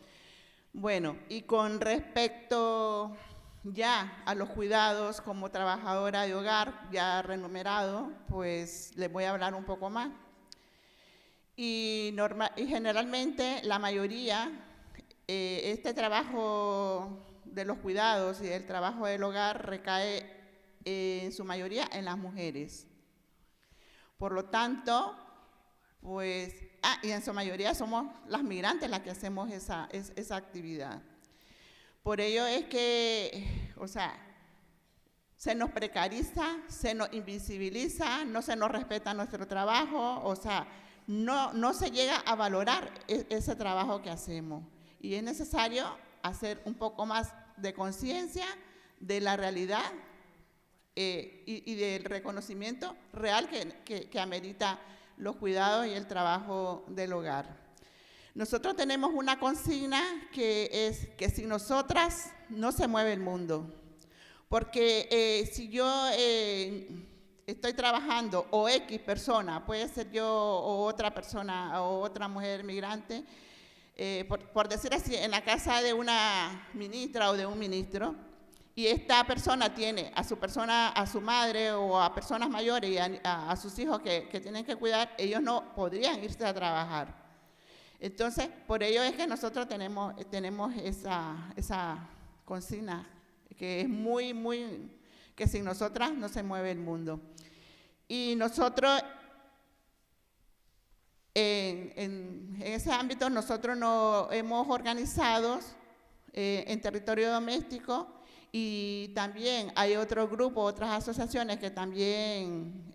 [SPEAKER 6] Bueno, y con respecto ya a los cuidados como trabajadora de hogar, ya remunerado, pues les voy a hablar un poco más. Y generalmente la mayoría, este trabajo de los cuidados y el trabajo del hogar recae en su mayoría en las mujeres. Por lo tanto, pues, y en su mayoría somos las migrantes las que hacemos esa actividad. Por ello es que, o sea, se nos precariza, se nos invisibiliza, no se nos respeta nuestro trabajo, o sea, no se llega a valorar ese trabajo que hacemos. Y es necesario hacer un poco más de conciencia de la realidad y del reconocimiento real que amerita los cuidados y el trabajo del hogar. Nosotros tenemos una consigna que es que sin nosotras no se mueve el mundo. Porque si yo estoy trabajando, o X persona, puede ser yo o otra persona o otra mujer migrante, por decir así, en la casa de una ministra o de un ministro, y esta persona tiene a su madre o a personas mayores y a sus hijos que tienen que cuidar, ellos no podrían irse a trabajar. Entonces, por ello es que nosotros tenemos esa consigna, que es que sin nosotras no se mueve el mundo. Y nosotros, en ese ámbito, nosotros nos hemos organizado en territorio doméstico, y también hay otro grupo, otras asociaciones que también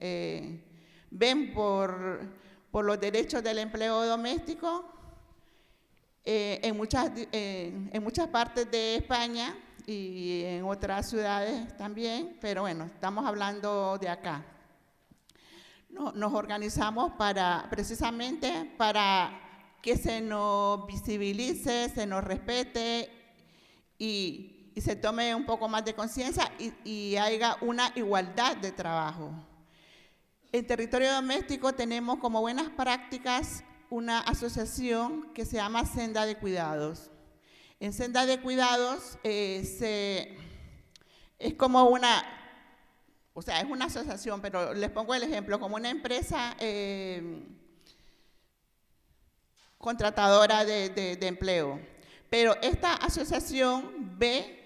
[SPEAKER 6] ven por los derechos del empleo doméstico en muchas partes de España y en otras ciudades también, pero bueno, estamos hablando de acá. Nos organizamos precisamente para que se nos visibilice, se nos respete y se tome un poco más de conciencia y haya una igualdad de trabajo. En territorio doméstico tenemos como buenas prácticas una asociación que se llama Senda de Cuidados. En Senda de Cuidados es como es una asociación, pero les pongo el ejemplo, como una empresa contratadora de empleo. Pero esta asociación ve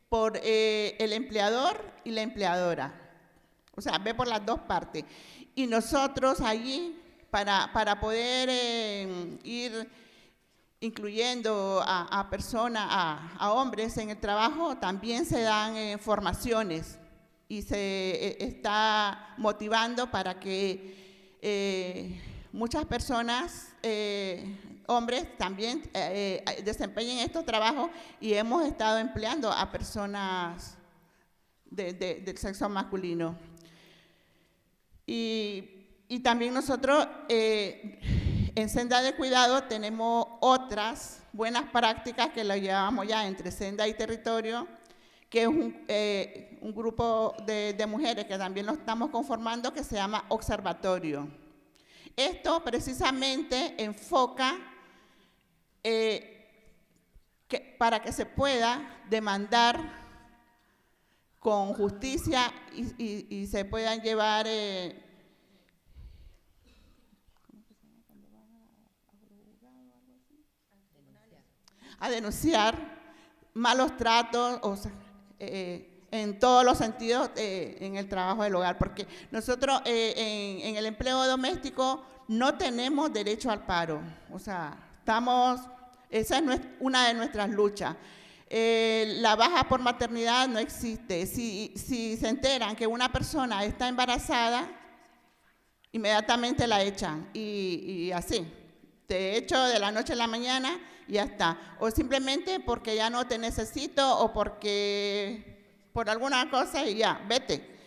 [SPEAKER 6] por el empleador y la empleadora, o sea, ve por las dos partes. Y nosotros allí, para poder ir incluyendo a personas, a hombres en el trabajo, también se dan formaciones y se está motivando para que muchas personas, hombres también desempeñen estos trabajos, y hemos estado empleando a personas del sexo masculino. Y también nosotros en Senda de Cuidado tenemos otras buenas prácticas que las llevamos ya entre Senda y Territorio, que es un grupo de mujeres que también lo estamos conformando, que se llama Observatorio. Esto precisamente enfoca para que se pueda demandar con justicia y se puedan llevar a denunciar malos tratos, o sea, en todos los sentidos en el trabajo del hogar, porque nosotros en el empleo doméstico no tenemos derecho al paro, o sea, esa es una de nuestras luchas. La baja por maternidad no existe. Si se enteran que una persona está embarazada, inmediatamente la echan y así, te echo de la noche a la mañana y ya está. O simplemente porque ya no te necesito o porque por alguna cosa y ya, vete.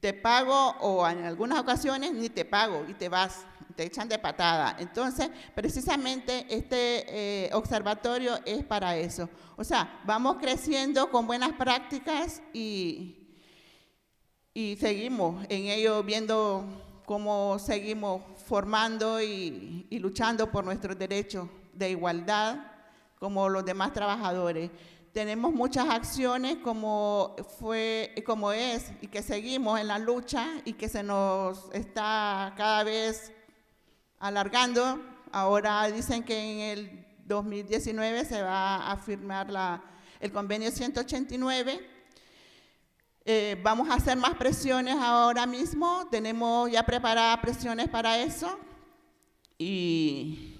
[SPEAKER 6] Te pago o en algunas ocasiones ni te pago y te vas, te echan de patada. Entonces, precisamente este observatorio es para eso. O sea, vamos creciendo con buenas prácticas y seguimos en ello viendo cómo seguimos formando y luchando por nuestros derechos de igualdad como los demás trabajadores. Tenemos muchas acciones como es y que seguimos en la lucha y que se nos está cada vez alargando. Ahora dicen que en el 2019 se va a firmar el convenio 189. Vamos a hacer más presiones ahora mismo, tenemos ya preparadas presiones para eso y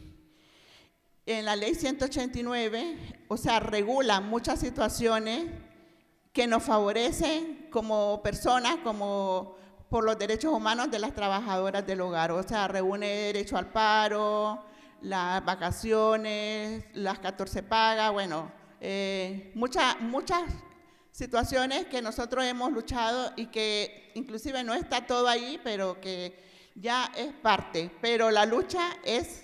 [SPEAKER 6] en la ley 189, o sea, regula muchas situaciones que nos favorecen como personas, como por los derechos humanos de las trabajadoras del hogar. O sea, reúne derecho al paro, las vacaciones, las 14 pagas, bueno, muchas situaciones que nosotros hemos luchado y que inclusive no está todo ahí, pero que ya es parte. Pero la lucha es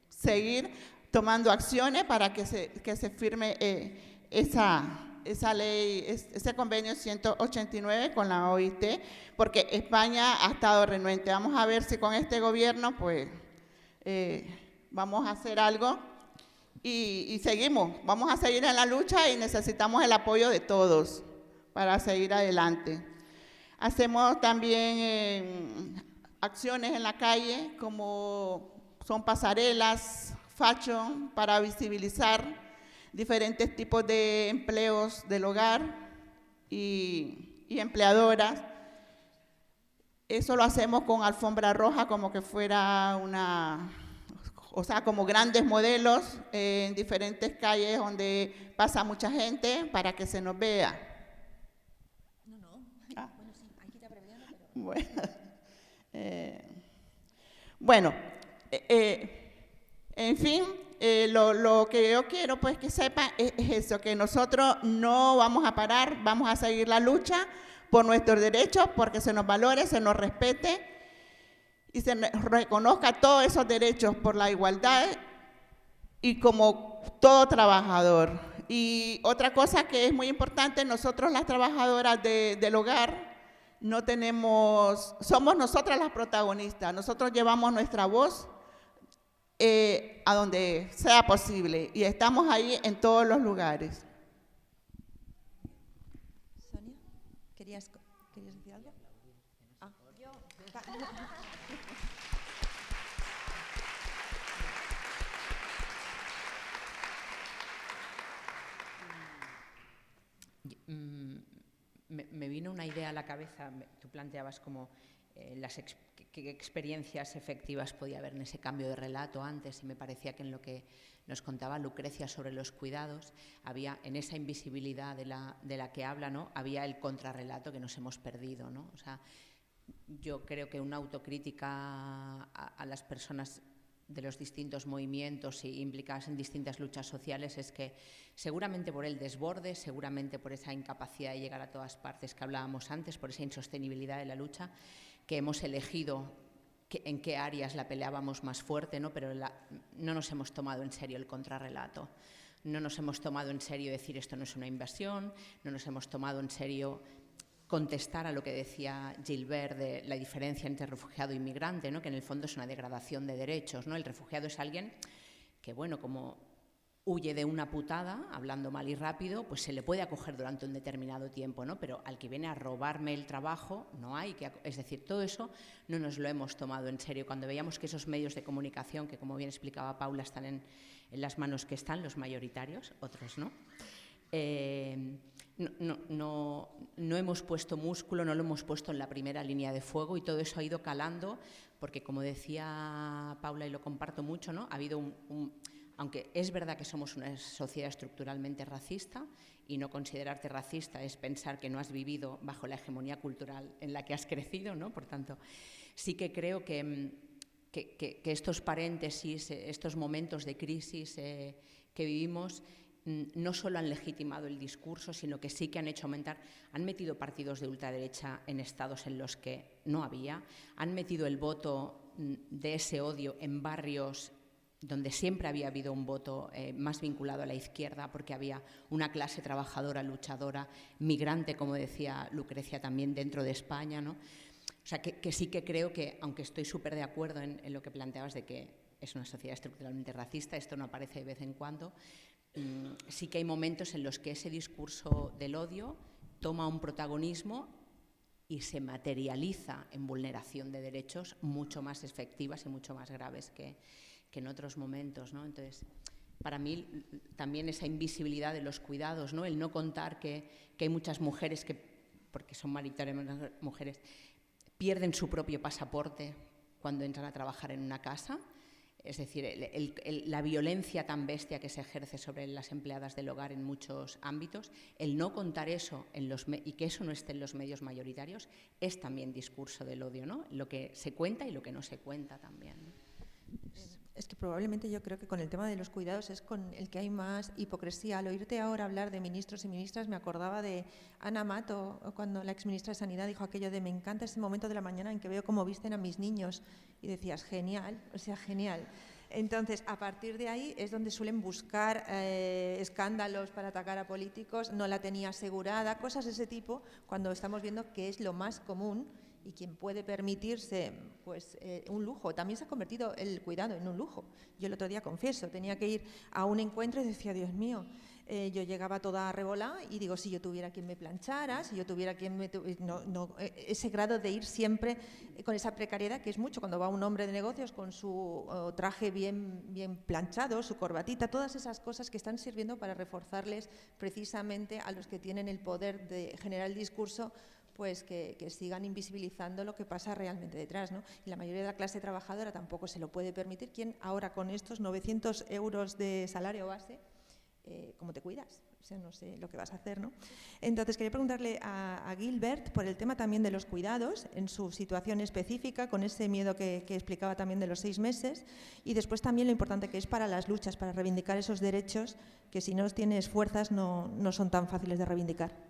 [SPEAKER 6] seguir tomando acciones para que se firme esa ley, ese convenio 189 con la OIT, porque España ha estado renuente. Vamos a ver si con este gobierno pues vamos a hacer algo y seguimos, vamos a seguir en la lucha y necesitamos el apoyo de todos para seguir adelante. Hacemos también acciones en la calle como son pasarelas, fashion, para visibilizar diferentes tipos de empleos del hogar y empleadoras. Eso lo hacemos con alfombra roja como que fuera o sea, como grandes modelos en diferentes calles donde pasa mucha gente para que se nos vea. Ah.
[SPEAKER 4] Bueno, sí, aquí está abreviando, pero...
[SPEAKER 6] Bueno, en fin, lo que yo quiero pues que sepan es eso, que nosotros no vamos a parar, vamos a seguir la lucha por nuestros derechos, porque se nos valore, se nos respete y se reconozca todos esos derechos por la igualdad y como todo trabajador. Y otra cosa que es muy importante, nosotros las trabajadoras del hogar somos nosotras las protagonistas, nosotros llevamos nuestra voz a donde sea posible y estamos ahí en todos los lugares.
[SPEAKER 4] Sonia, ¿querías decir algo? Ah, yo.
[SPEAKER 5] Me vino una idea a la cabeza, tú planteabas como qué experiencias efectivas podía haber en ese cambio de relato antes, y me parecía que en lo que nos contaba Lucrecia sobre los cuidados, había en esa invisibilidad de la que habla, ¿no? Había el contrarrelato que nos hemos perdido, ¿no? O sea, yo creo que una autocrítica a las personas de los distintos movimientos y implicados en distintas luchas sociales es que seguramente por el desborde, seguramente por esa incapacidad de llegar a todas partes que hablábamos antes, por esa insostenibilidad de la lucha, que hemos elegido en qué áreas la peleábamos más fuerte, ¿no? Pero no nos hemos tomado en serio el contrarrelato. No nos hemos tomado en serio decir esto no es una invasión, no nos hemos tomado en serio contestar a lo que decía Gilbert de la diferencia entre refugiado e inmigrante, ¿no? Que en el fondo es una degradación de derechos, ¿no? El refugiado es alguien que, bueno, como huye de una putada, hablando mal y rápido, pues se le puede acoger durante un determinado tiempo, ¿no? Pero al que viene a robarme el trabajo, no hay que... Es decir, todo eso no nos lo hemos tomado en serio. Cuando veíamos que esos medios de comunicación, que como bien explicaba Paula, están en las manos que están, los mayoritarios, otros no, no hemos puesto músculo, no lo hemos puesto en la primera línea de fuego y todo eso ha ido calando porque, como decía Paula, y lo comparto mucho, ¿no? Ha habido aunque es verdad que somos una sociedad estructuralmente racista y no considerarte racista es pensar que no has vivido bajo la hegemonía cultural en la que has crecido, ¿no? Por tanto, sí que creo que estos paréntesis, estos momentos de crisis que vivimos, no solo han legitimado el discurso, sino que sí que han hecho aumentar, han metido partidos de ultraderecha en estados en los que no había, han metido el voto de ese odio en barrios donde siempre había habido un voto más vinculado a la izquierda, porque había una clase trabajadora, luchadora, migrante, como decía Lucrecia, también dentro de España, ¿no? O sea, que sí que creo que, aunque estoy súper de acuerdo en lo que planteabas de que es una sociedad estructuralmente racista, esto no aparece de vez en cuando, sí que hay momentos en los que ese discurso del odio toma un protagonismo y se materializa en vulneración de derechos mucho más efectivas y mucho más graves que en otros momentos, ¿no? Entonces, para mí también esa invisibilidad de los cuidados, ¿no? El no contar que hay muchas mujeres que, porque son mayoritariamente mujeres, pierden su propio pasaporte cuando entran a trabajar en una casa. Es decir, la violencia tan bestia que se ejerce sobre las empleadas del hogar en muchos ámbitos, el no contar eso y que eso no esté en los medios mayoritarios, es también discurso del odio, ¿no? Lo que se cuenta y lo que no se cuenta también, ¿no?
[SPEAKER 4] Es que probablemente yo creo que con el tema de los cuidados es con el que hay más hipocresía. Al oírte ahora hablar de ministros y ministras, me acordaba de Ana Mato, cuando la exministra de Sanidad dijo aquello de: me encanta ese momento de la mañana en que veo cómo visten a mis niños. Y decías, genial, o sea, genial. Entonces, a partir de ahí es donde suelen buscar escándalos para atacar a políticos, no la tenía asegurada, cosas de ese tipo, cuando estamos viendo que es lo más común. Y quien puede permitirse pues, un lujo, también se ha convertido el cuidado en un lujo. Yo el otro día, confieso, tenía que ir a un encuentro y decía, Dios mío, yo llegaba toda revolada y digo, si yo tuviera quien me planchara, si yo tuviera quien me... ese grado de ir siempre con esa precariedad, que es mucho cuando va un hombre de negocios con su traje bien planchado, su corbatita, todas esas cosas que están sirviendo para reforzarles precisamente a los que tienen el poder de generar el discurso, pues que sigan invisibilizando lo que pasa realmente detrás, ¿no? Y la mayoría de la clase trabajadora tampoco se lo puede permitir. ¿Quién ahora con estos 900 euros de salario base, cómo te cuidas? O sea, no sé lo que vas a hacer, ¿no? Entonces, quería preguntarle a Gilbert por el tema también de los cuidados, en su situación específica, con ese miedo que explicaba también de los 6 meses, y después también lo importante que es para las luchas, para reivindicar esos derechos que si no tienes fuerzas no son tan fáciles de reivindicar.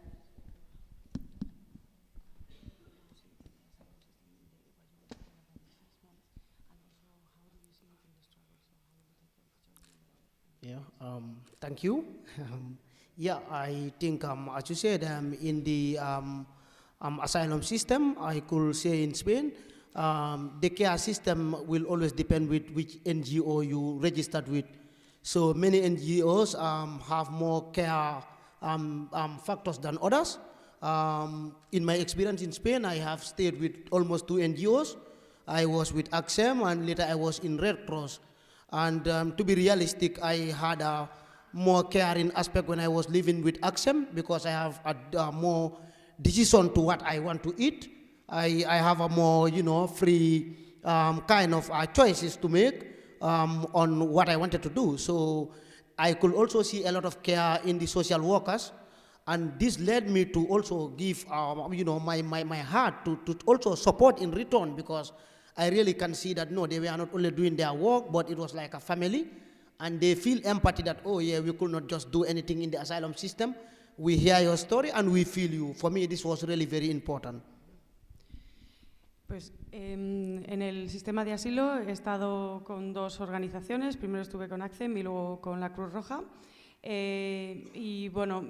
[SPEAKER 8] Yeah, thank you. Yeah, I think, as you said, in the asylum system, I could say in Spain, the care system will always depend with which NGO you registered with. So many NGOs have more care factors than others. In my experience in Spain, I have stayed with almost 2 NGOs. I was with ACSEM and later I was in Red Cross. And to be realistic, I had a more caring aspect when I was living with ACSEM because I have a more decision to what I want to eat. I have a more, free kind of choices to make on what I wanted to do. So I could also see a lot of care in the social workers. And this led me to also give, my heart to also support in return because I really can see that no, they were not only doing their work, but it was like a family, and they feel empathy that, oh yeah, we could not just do anything in the asylum system. We hear your story and we feel you. For me, this was really very important.
[SPEAKER 9] Pues en el sistema de asilo he estado con dos organizaciones. Primero estuve con ACCEM y luego con la Cruz Roja. Y bueno,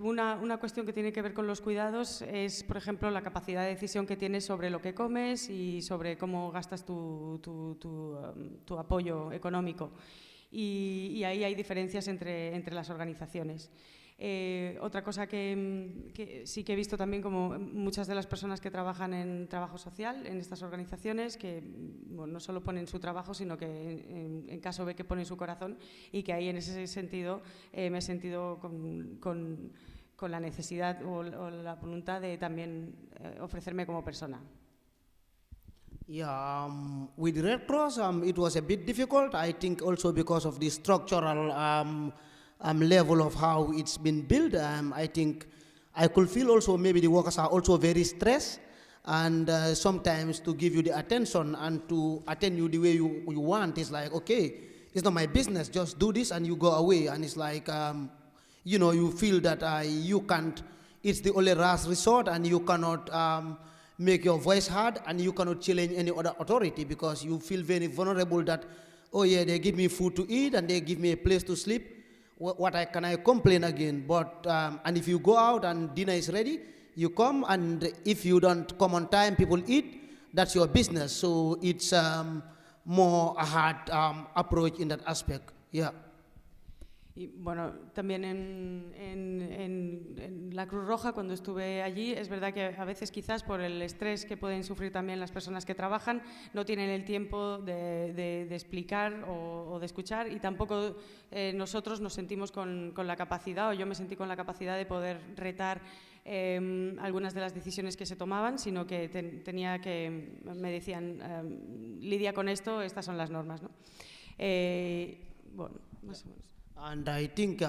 [SPEAKER 9] una cuestión que tiene que ver con los cuidados es, por ejemplo, la capacidad de decisión que tienes sobre lo que comes y sobre cómo gastas tu apoyo económico. Y ahí hay diferencias entre las organizaciones. Otra cosa que sí que he visto también, como muchas de las personas que trabajan en trabajo social en estas organizaciones, que bueno, no solo ponen su trabajo, sino que en caso ve que ponen su corazón, y que ahí en ese sentido me he sentido con la necesidad o la voluntad de también ofrecerme como persona.
[SPEAKER 8] Yeah, with the Red Cross, it was a bit difficult. I think also because of the structural level of how it's been built. I think I could feel also maybe the workers are also very stressed, and sometimes to give you the attention and to attend you the way you want, it's like, okay, it's not my business, just do this and you go away. And it's like, you know, you feel that you can't, it's the only last resort, and you cannot make your voice heard, and you cannot challenge any other authority because you feel very vulnerable that, oh yeah, they give me food to eat and they give me a place to sleep. Can I complain again? But and if you go out and dinner is ready, you come, and if you don't come on time, people eat. That's your business. So it's more a hard approach in that aspect. Yeah.
[SPEAKER 9] Y bueno, también en la Cruz Roja, cuando estuve allí, es verdad que a veces quizás por el estrés que pueden sufrir también las personas que trabajan, no tienen el tiempo de explicar o de escuchar, y tampoco nosotros nos sentimos con la capacidad, o yo me sentí con la capacidad de poder retar algunas de las decisiones que se tomaban, sino que me decían, lidia con esto, estas son las normas, ¿no? Bueno, más o menos.
[SPEAKER 8] And I think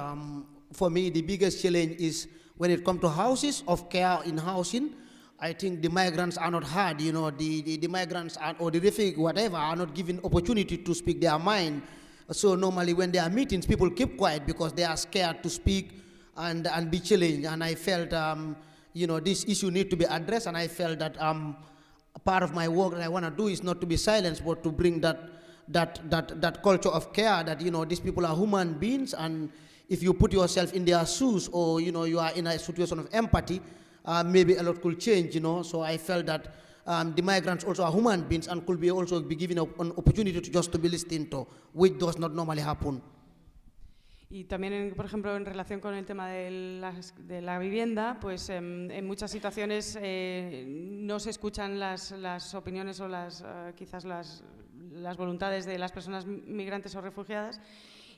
[SPEAKER 8] for me the biggest challenge is when it comes to houses of care in housing. I think the migrants are not heard, you know, the migrants or the refugees, whatever, are not given opportunity to speak their mind. So normally when there are meetings, people keep quiet because they are scared to speak and be challenged. And I felt, you know, this issue need to be addressed, and I felt that part of my work that I want to do is not to be silenced, but to bring that culture of care, that, you know, these people are human beings, and if you put yourself in their shoes, or, you know, you are in a situation of empathy, maybe a lot could change, you know. So I felt that the migrants also are human beings and could be also be given an opportunity to just to be listened to, which does not normally happen.
[SPEAKER 9] Y también, por ejemplo, en relación con el tema de la vivienda, pues en muchas situaciones no se escuchan las opiniones o quizás las voluntades de las personas migrantes o refugiadas,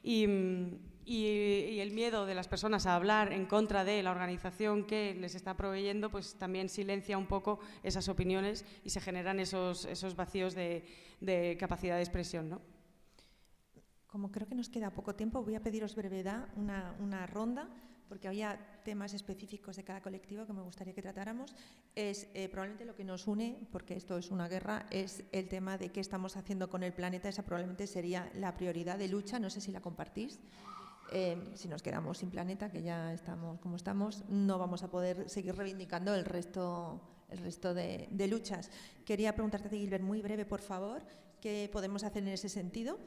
[SPEAKER 9] y el miedo de las personas a hablar en contra de la organización que les está proveyendo, pues también silencia un poco esas opiniones y se generan esos vacíos de capacidad de expresión, ¿no?
[SPEAKER 4] Como creo que nos queda poco tiempo, voy a pediros brevedad, una ronda, porque había temas específicos de cada colectivo que me gustaría que tratáramos. Es probablemente lo que nos une, porque esto es una guerra, es el tema de qué estamos haciendo con el planeta. Esa probablemente sería la prioridad de lucha, no sé si la compartís. Si nos quedamos sin planeta, que ya estamos como estamos, no vamos a poder seguir reivindicando el resto de luchas. Quería preguntarte a ti, Gilbert, muy breve, por favor, ¿qué podemos hacer en ese sentido?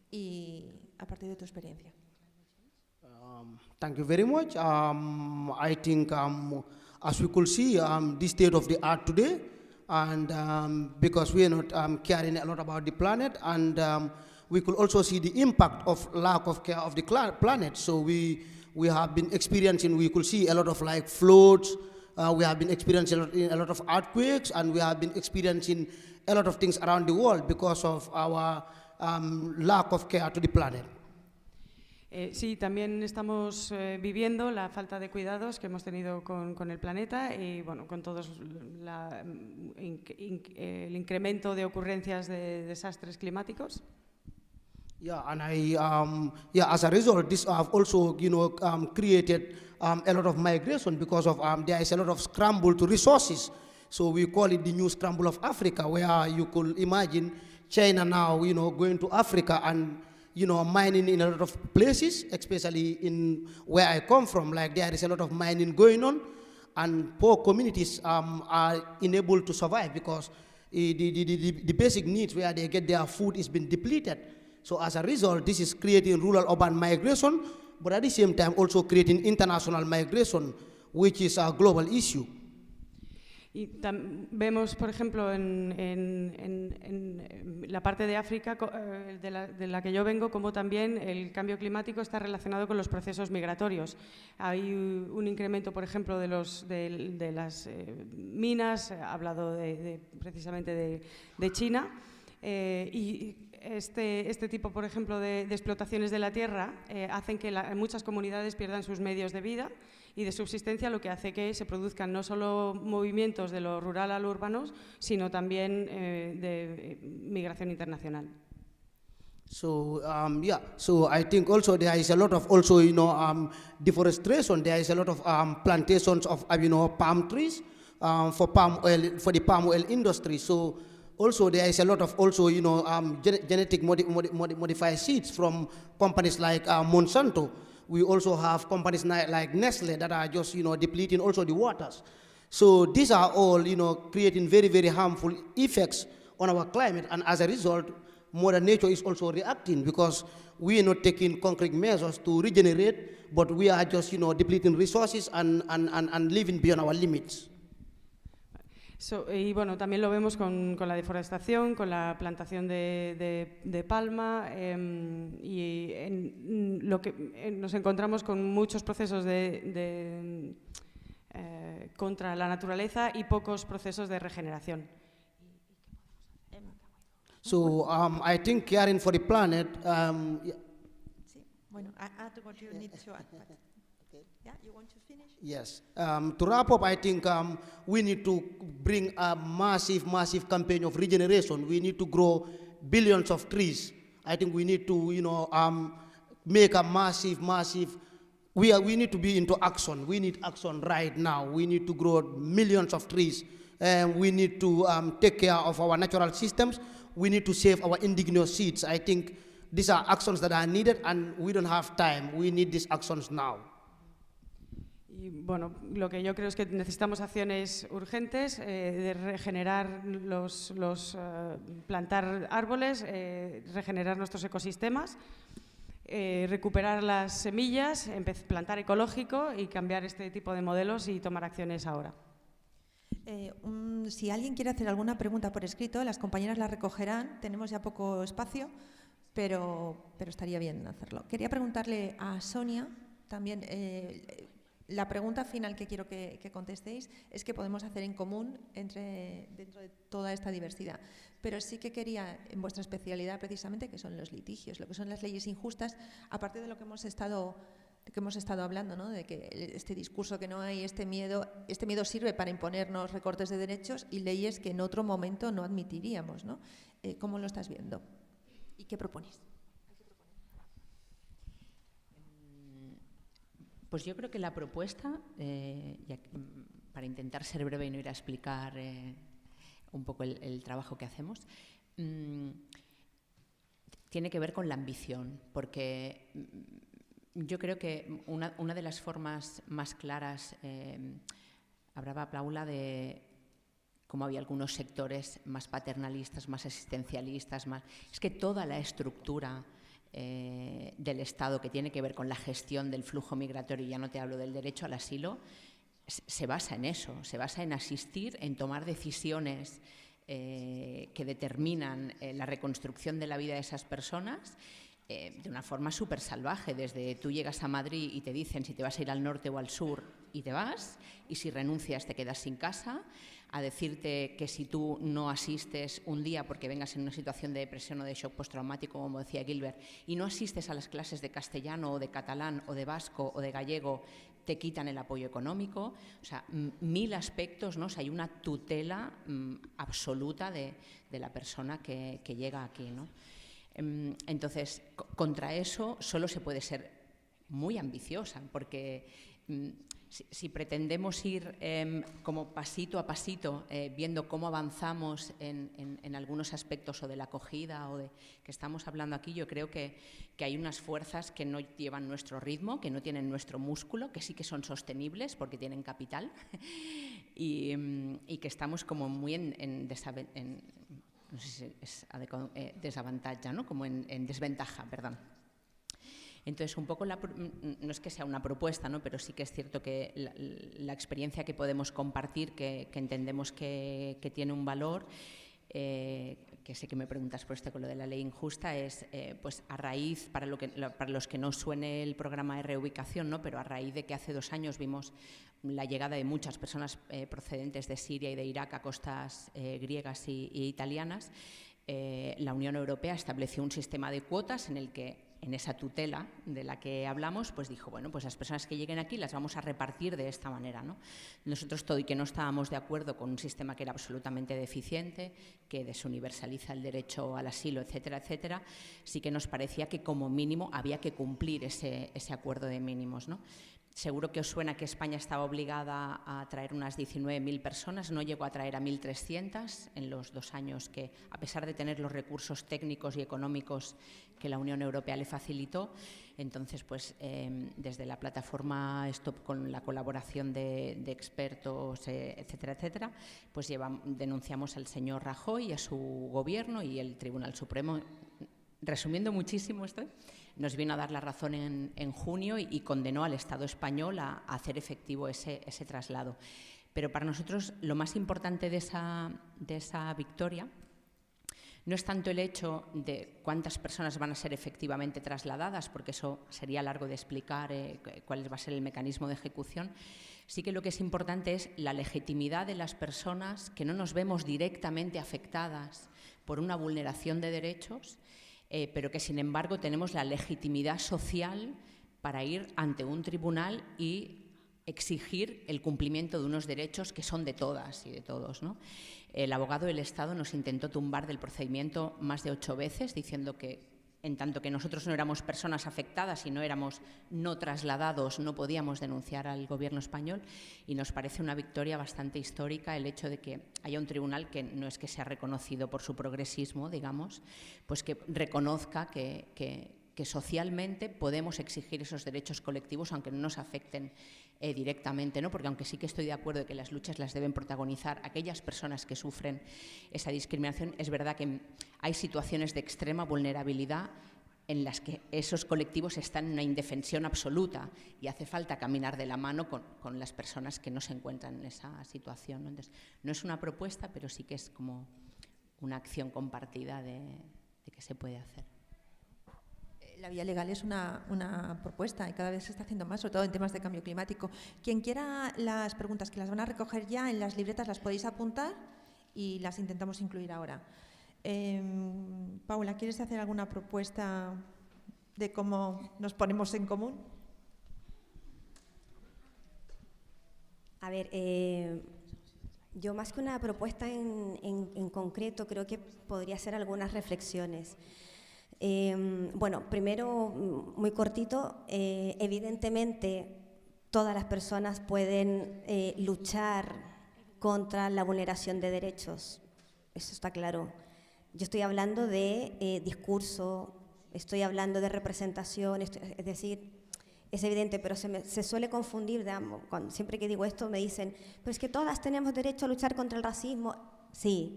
[SPEAKER 4] Y a partir de tu experiencia.
[SPEAKER 8] Thank you very much. I think as we could see the state of the art today, and because we are not caring a lot about the planet, and we could also see the impact of lack of care of the planet. So we have been experiencing, we could see a lot of like floods, we have been experiencing a lot of earthquakes, and we have been experiencing a lot of things around the world because of our lack of care to the planet.
[SPEAKER 9] Sí, también estamos viviendo la falta de cuidados que hemos tenido con el planeta y bueno, con todos el incremento de ocurrencias de desastres climáticos.
[SPEAKER 8] Yeah, and as a result, this have also, you know, created a lot of migration because of there is a lot of scramble to resources. So we call it the new scramble of Africa, where you could imagine China now, going to Africa and, mining in a lot of places, especially in where I come from. Like there is a lot of mining going on, and poor communities are unable to survive because the basic needs where they get their food is being depleted. So as a result, this is creating rural-urban migration, but at the same time also creating international migration, which is a global issue.
[SPEAKER 9] Y vemos, por ejemplo, en la parte de África, de la que yo vengo, como también el cambio climático está relacionado con los procesos migratorios. Hay un incremento, por ejemplo, de las minas, he hablado precisamente de China, y este tipo, por ejemplo, de explotaciones de la tierra hacen que muchas comunidades pierdan sus medios de vida y de subsistencia, lo que hace que se produzcan no solo movimientos de lo rural a lo urbano, sino también de migración internacional.
[SPEAKER 8] So so I think also there is a lot of deforestation. There is a lot of plantations of palm trees for the palm oil industry. So also there is a lot of genetic modified seeds from companies like Monsanto. We also have companies like Nestle that are just, depleting also the waters. So these are all, creating very, very harmful effects on our climate. And as a result, Mother Nature is also reacting because we are not taking concrete measures to regenerate, but we are just, depleting resources and living beyond our limits.
[SPEAKER 9] Y bueno, también lo vemos con la deforestación, con la plantación de palma y lo que nos encontramos con muchos procesos contra la naturaleza y pocos procesos de regeneración.
[SPEAKER 8] So I think caring for the planet.
[SPEAKER 4] Sí, bueno, add what you need to add. Yeah, you want to finish?
[SPEAKER 8] Yes. To wrap up, I think we need to bring a massive campaign of regeneration. We need to grow billions of trees. I think we need to, make a massive. We need to be into action. We need action right now. We need to grow millions of trees. We need to take care of our natural systems. We need to save our indigenous seeds. I think these are actions that are needed, and we don't have time. We need these actions now.
[SPEAKER 9] Y bueno, lo que yo creo es que necesitamos acciones urgentes de regenerar plantar árboles, regenerar nuestros ecosistemas, recuperar las semillas, plantar ecológico y cambiar este tipo de modelos y tomar acciones ahora.
[SPEAKER 4] Si alguien quiere hacer alguna pregunta por escrito, las compañeras la recogerán. Tenemos ya poco espacio, pero estaría bien hacerlo. Quería preguntarle a Sonia también. La pregunta final que quiero que contestéis es qué podemos hacer en común dentro de toda esta diversidad. Pero sí que quería, en vuestra especialidad precisamente, que son los litigios, lo que son las leyes injustas, aparte de lo que hemos estado hablando, ¿no? De que este discurso que no hay, este miedo sirve para imponernos recortes de derechos y leyes que en otro momento no admitiríamos, ¿no? ¿Cómo lo estás viendo? ¿Y qué propones?
[SPEAKER 5] Pues yo creo que la propuesta, para intentar ser breve y no ir a explicar un poco el trabajo que hacemos, tiene que ver con la ambición, porque yo creo que una de las formas más claras, hablaba Paula de cómo había algunos sectores más paternalistas, más asistencialistas, es que toda la estructura del Estado que tiene que ver con la gestión del flujo migratorio, ya no te hablo del derecho al asilo, se basa en eso, se basa en asistir, en tomar decisiones que determinan la reconstrucción de la vida de esas personas de una forma súper salvaje. Desde tú llegas a Madrid y te dicen si te vas a ir al norte o al sur y te vas, y si renuncias te quedas sin casa, a decirte que si tú no asistes un día porque vengas en una situación de depresión o de shock postraumático, como decía Gilbert, y no asistes a las clases de castellano o de catalán o de vasco o de gallego, te quitan el apoyo económico. O sea, 1000 aspectos, ¿no? O sea, hay una tutela absoluta de la persona que llega aquí, ¿no? Entonces, contra eso solo se puede ser muy ambiciosa, porque si pretendemos ir como pasito a pasito, viendo cómo avanzamos en algunos aspectos o de la acogida o de que estamos hablando aquí, yo creo que hay unas fuerzas que no llevan nuestro ritmo, que no tienen nuestro músculo, que sí que son sostenibles porque tienen capital y que estamos como muy no sé si es adecuado, desavantaja, ¿no? Como en desventaja, perdón. Entonces, un poco, no es que sea una propuesta, ¿no? Pero sí que es cierto que la experiencia que podemos compartir, que entendemos que tiene un valor, que sé que me preguntas por con lo de la ley injusta, es pues a raíz, para los que no suene el programa de reubicación, ¿no? Pero a raíz de que hace 2 años vimos la llegada de muchas personas procedentes de Siria y de Irak a costas griegas y italianas, la Unión Europea estableció un sistema de cuotas en el que, en esa tutela de la que hablamos, pues dijo, bueno, pues las personas que lleguen aquí las vamos a repartir de esta manera, ¿no? Nosotros todo y que no estábamos de acuerdo con un sistema que era absolutamente deficiente, que desuniversaliza el derecho al asilo, etcétera, etcétera, sí que nos parecía que como mínimo había que cumplir ese acuerdo de mínimos, ¿no? Seguro que os suena que España estaba obligada a traer unas 19.000 personas, no llegó a traer a 1.300 en los 2 años que, a pesar de tener los recursos técnicos y económicos que la Unión Europea le facilitó. Entonces, pues desde la plataforma Stop, con la colaboración de expertos, etcétera, etcétera, pues denunciamos al señor Rajoy y a su gobierno, y el Tribunal Supremo, resumiendo muchísimo esto, nos vino a dar la razón en junio y condenó al Estado español a hacer efectivo ese traslado. Pero para nosotros lo más importante de esa victoria no es tanto el hecho de cuántas personas van a ser efectivamente trasladadas, porque eso sería largo de explicar cuál va a ser el mecanismo de ejecución. Sí que lo que es importante es la legitimidad de las personas, que no nos vemos directamente afectadas por una vulneración de derechos, pero que, sin embargo, tenemos la legitimidad social para ir ante un tribunal y exigir el cumplimiento de unos derechos que son de todas y de todos, ¿no? El abogado del Estado nos intentó tumbar del procedimiento más de 8 veces, diciendo que, en tanto que nosotros no éramos personas afectadas y no éramos no trasladados, no podíamos denunciar al Gobierno español, y nos parece una victoria bastante histórica el hecho de que haya un tribunal que no es que sea reconocido por su progresismo, digamos, pues que reconozca que socialmente podemos exigir esos derechos colectivos aunque no nos afecten directamente, ¿no? Porque aunque sí que estoy de acuerdo de que las luchas las deben protagonizar aquellas personas que sufren esa discriminación, es verdad que hay situaciones de extrema vulnerabilidad en las que esos colectivos están en una indefensión absoluta y hace falta caminar de la mano con las personas que no se encuentran en esa situación, ¿no? Entonces, no es una propuesta, pero sí que es como una acción compartida de que se puede hacer.
[SPEAKER 4] La vía legal es una propuesta y cada vez se está haciendo más, sobre todo en temas de cambio climático. Quien quiera las preguntas, que las van a recoger ya en las libretas, las podéis apuntar y las intentamos incluir ahora. Paula, ¿quieres hacer alguna propuesta de cómo nos ponemos en común?
[SPEAKER 7] A ver, yo más que una propuesta en concreto, creo que podría ser algunas reflexiones. Bueno, primero, muy cortito, evidentemente todas las personas pueden luchar contra la vulneración de derechos, eso está claro. Yo estoy hablando de discurso, estoy hablando de representación, es decir, es evidente, pero se suele confundir, siempre que digo esto me dicen, pero es que todas tenemos derecho a luchar contra el racismo. Sí.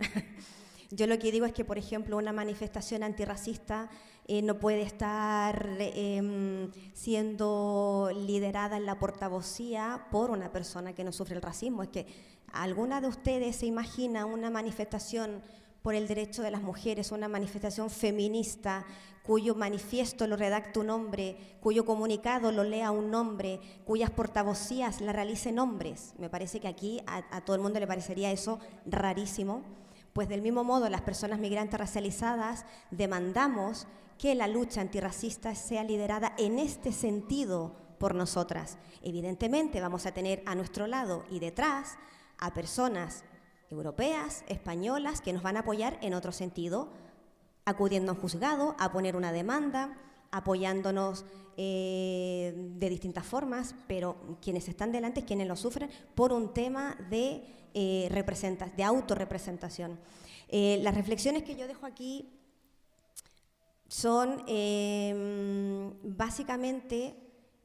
[SPEAKER 7] Yo lo que digo es que, por ejemplo, una manifestación antirracista no puede estar siendo liderada en la portavocía por una persona que no sufre el racismo. Es que ¿alguna de ustedes se imagina una manifestación por el derecho de las mujeres, una manifestación feminista cuyo manifiesto lo redacta un hombre, cuyo comunicado lo lea un hombre, cuyas portavocías la realicen hombres? Me parece que aquí a todo el mundo le parecería eso rarísimo. Pues del mismo modo, las personas migrantes racializadas demandamos que la lucha antirracista sea liderada en este sentido por nosotras. Evidentemente vamos a tener a nuestro lado y detrás a personas europeas, españolas, que nos van a apoyar en otro sentido, acudiendo a un juzgado, a poner una demanda, apoyándonos de distintas formas, pero quienes están delante, quienes lo sufren, por un tema de autorrepresentación. Las reflexiones que yo dejo aquí son básicamente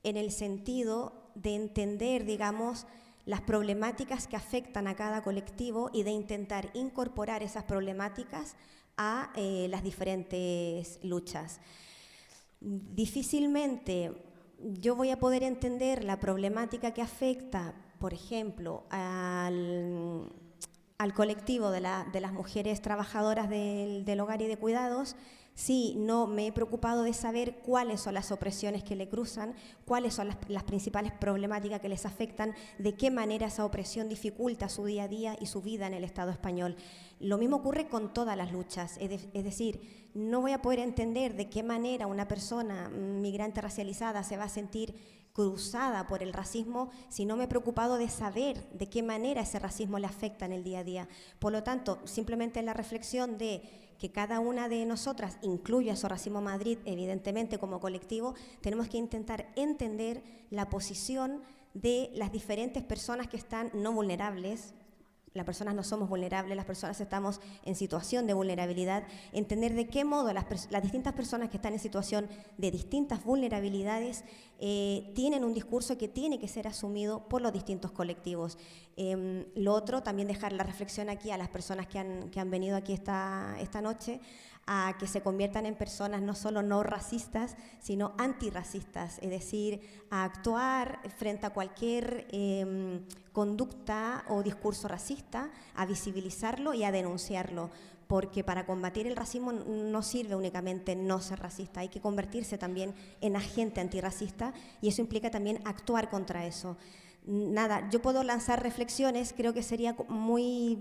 [SPEAKER 7] en el sentido de entender, digamos, las problemáticas que afectan a cada colectivo y de intentar incorporar esas problemáticas a las diferentes luchas. Difícilmente yo voy a poder entender la problemática que afecta, por ejemplo, al colectivo de las mujeres trabajadoras del hogar y de cuidados si no me he preocupado de saber cuáles son las opresiones que le cruzan, cuáles son las principales problemáticas que les afectan, de qué manera esa opresión dificulta su día a día y su vida en el Estado español. Lo mismo ocurre con todas las luchas, es decir, no voy a poder entender de qué manera una persona migrante racializada se va a sentir cruzada por el racismo si no me he preocupado de saber de qué manera ese racismo le afecta en el día a día. Por lo tanto, simplemente la reflexión de que cada una de nosotras, incluya Sor Racismo Madrid, evidentemente como colectivo, tenemos que intentar entender la posición de las diferentes personas que están no vulnerables. Las personas no somos vulnerables, las personas estamos en situación de vulnerabilidad, entender de qué modo las distintas personas que están en situación de distintas vulnerabilidades tienen un discurso que tiene que ser asumido por los distintos colectivos. Lo otro, también dejar la reflexión aquí a las personas que han venido aquí esta noche, a que se conviertan en personas no solo no racistas, sino antirracistas, es decir, a actuar frente a cualquier conducta o discurso racista, a visibilizarlo y a denunciarlo, porque para combatir el racismo no sirve únicamente no ser racista, hay que convertirse también en agente antirracista y eso implica también actuar contra eso. Nada, yo puedo lanzar reflexiones, creo que sería muy...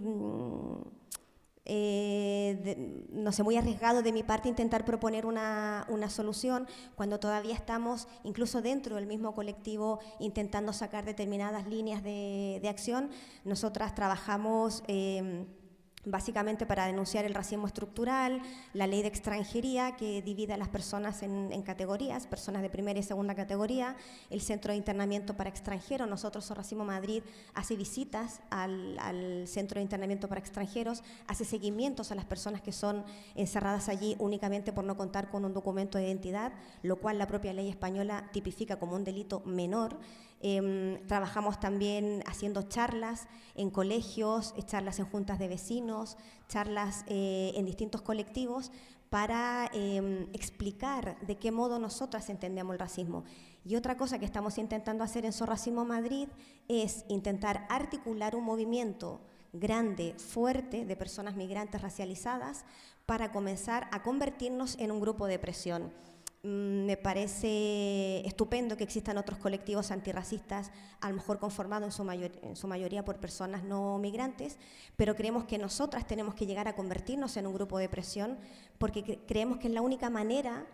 [SPEAKER 7] no sé, muy arriesgado de mi parte intentar proponer una solución cuando todavía estamos, incluso dentro del mismo colectivo, intentando sacar determinadas líneas de acción. Nosotras trabajamos básicamente para denunciar el racismo estructural, la ley de extranjería que divide a las personas en categorías, personas de primera y segunda categoría, el centro de internamiento para extranjeros. Nosotros, Sor Racismo Madrid, hace visitas al centro de internamiento para extranjeros, hace seguimientos a las personas que son encerradas allí únicamente por no contar con un documento de identidad, lo cual la propia ley española tipifica como un delito menor. Trabajamos también haciendo charlas en colegios, charlas en juntas de vecinos, charlas en distintos colectivos para explicar de qué modo nosotras entendemos el racismo. Y otra cosa que estamos intentando hacer en Sor Racismo Madrid es intentar articular un movimiento grande, fuerte, de personas migrantes racializadas para comenzar a convertirnos en un grupo de presión. Me parece estupendo que existan otros colectivos antirracistas, a lo mejor conformados en su mayoría por personas no migrantes, pero creemos que nosotras tenemos que llegar a convertirnos en un grupo de presión porque creemos que es la única manera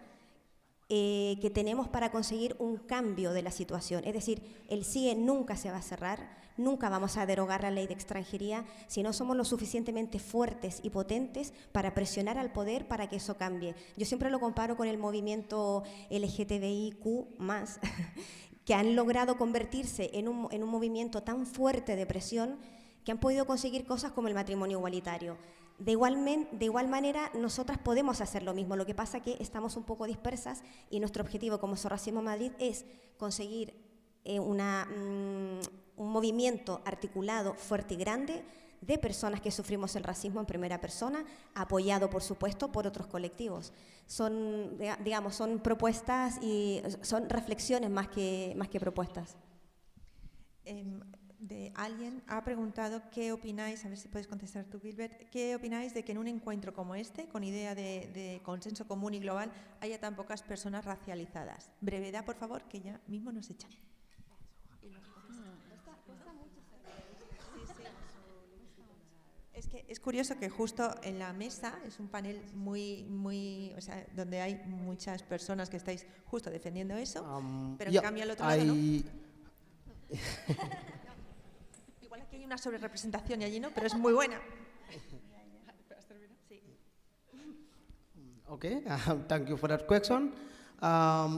[SPEAKER 7] que tenemos para conseguir un cambio de la situación. Es decir, el CIE nunca se va a cerrar, nunca vamos a derogar la ley de extranjería si no somos lo suficientemente fuertes y potentes para presionar al poder para que eso cambie. Yo siempre lo comparo con el movimiento LGTBIQ+, que han logrado convertirse en un movimiento tan fuerte de presión que han podido conseguir cosas como el matrimonio igualitario. De igual manera, nosotras podemos hacer lo mismo, lo que pasa que estamos un poco dispersas y nuestro objetivo como Sor Racismo Madrid es conseguir un movimiento articulado, fuerte y grande de personas que sufrimos el racismo en primera persona, apoyado, por supuesto, por otros colectivos. Son propuestas y son reflexiones más que propuestas.
[SPEAKER 4] Alguien ha preguntado qué opináis, a ver si puedes contestar tú, Gilbert, qué opináis de que en un encuentro como este, con idea de consenso común y global, haya tan pocas personas racializadas. Brevedad, por favor, que ya mismo nos echan. Es que es curioso que justo en la mesa es un panel o sea, donde hay muchas personas que estáis justo defendiendo eso, pero en cambio al otro lado no. Igual aquí hay una sobrerepresentación y allí no, pero es muy buena.
[SPEAKER 8] Okay, thank you for that question.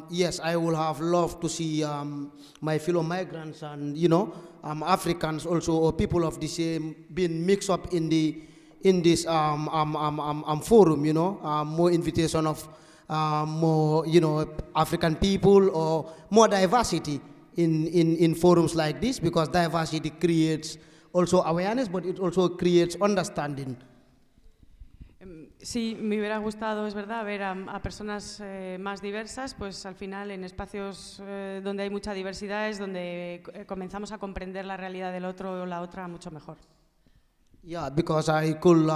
[SPEAKER 8] Yes, I would have loved to see my fellow migrants and Africans also, or people of the same, being mixed up in this forum. More invitation of more African people, or more diversity in forums like this, because diversity creates also awareness, but it also creates understanding.
[SPEAKER 9] Sí, me hubiera gustado, es verdad, ver a personas más diversas, pues al final en espacios donde hay mucha diversidad es donde comenzamos a comprender la realidad del otro o la otra mucho mejor.
[SPEAKER 8] Yeah, because I could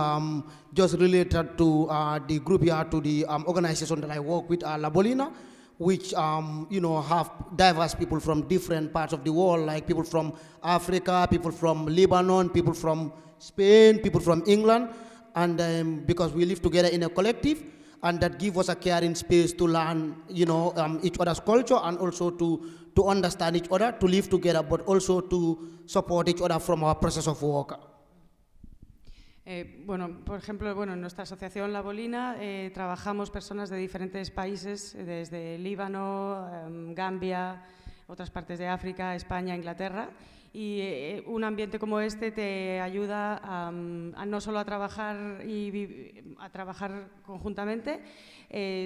[SPEAKER 8] just relate to the group here, to the organization that I work with, La Bolina, which have diverse people from different parts of the world, like people from Africa, people from Lebanon, people from Spain, people from England. And because we live together in a collective, and that gives us a caring space to learn, each other's culture, and also to understand each other, to live together, but also to support each other from our process of work.
[SPEAKER 9] Por ejemplo, en nuestra asociación La Bolina trabajamos personas de diferentes países, desde Líbano, Gambia, otras partes de África, España, Inglaterra. Y un ambiente como este te ayuda a no solo a trabajar a trabajar conjuntamente,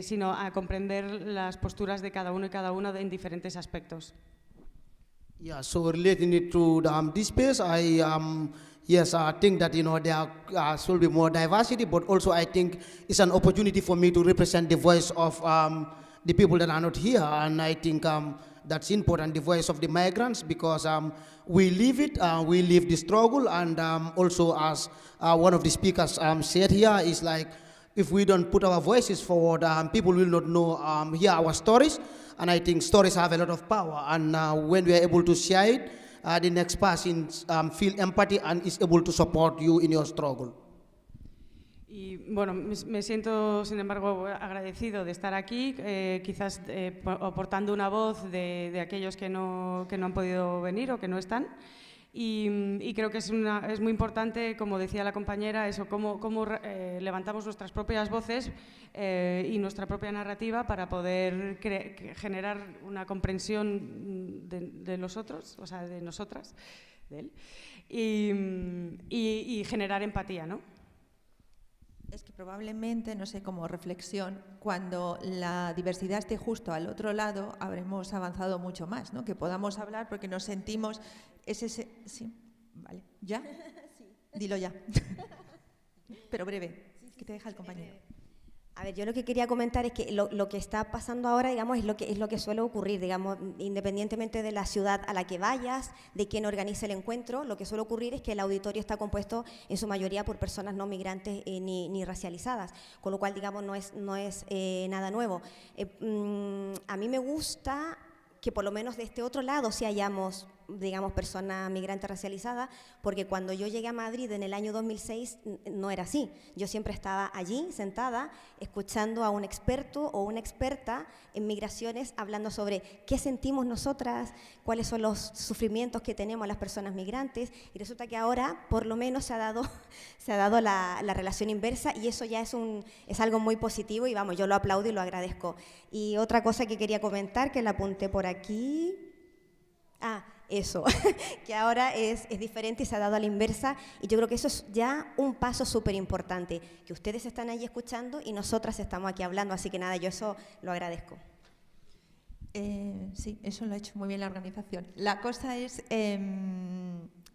[SPEAKER 9] sino a comprender las posturas de cada uno y cada una en diferentes aspectos.
[SPEAKER 8] Yeah, so relating it to this space, I think that there should be more diversity, but also I think it's an opportunity for me to represent the voice of the people that are not here, and I think that's important, the voice of the migrants, because we live it, we live the struggle, and also as one of the speakers said here, is like, if we don't put our voices forward, people will not know, hear our stories, and I think stories have a lot of power, and when we are able to share it, the next person feel empathy and is able to support you in your struggle.
[SPEAKER 9] Y me siento, sin embargo, agradecido de estar aquí, quizás aportando una voz de aquellos que no han podido venir o que no están. Y creo que es muy importante, como decía la compañera, eso, cómo levantamos nuestras propias voces y nuestra propia narrativa para poder generar una comprensión de los otros, o sea, de nosotras, de él, y generar empatía, ¿no?
[SPEAKER 4] Es que probablemente, no sé, como reflexión, cuando la diversidad esté justo al otro lado, habremos avanzado mucho más, ¿no? Que podamos hablar porque nos sentimos... Sí, vale, ¿ya? Sí. Dilo ya. Pero breve, que te deja el compañero.
[SPEAKER 7] A ver, yo lo que quería comentar es que lo que está pasando ahora, digamos, es lo que suele ocurrir, digamos, independientemente de la ciudad a la que vayas, de quién organice el encuentro, lo que suele ocurrir es que el auditorio está compuesto en su mayoría por personas no migrantes ni racializadas, con lo cual, digamos, no es nada nuevo. A mí me gusta que por lo menos de este otro lado sí hayamos, digamos, personas migrantes racializadas, porque cuando yo llegué a Madrid en el año 2006 no era así. Yo siempre estaba allí, sentada, escuchando a un experto o una experta en migraciones hablando sobre qué sentimos nosotras, cuáles son los sufrimientos que tenemos las personas migrantes, y resulta que ahora por lo menos se ha dado la relación inversa, y eso ya es algo muy positivo, y vamos, yo lo aplaudo y lo agradezco. Y otra cosa que quería comentar, que la apunté por aquí... Eso, que ahora es diferente y se ha dado a la inversa, y yo creo que eso es ya un paso súper importante, que ustedes están ahí escuchando y nosotras estamos aquí hablando, así que nada, yo eso lo agradezco.
[SPEAKER 4] Sí, eso lo ha hecho muy bien la organización. La cosa es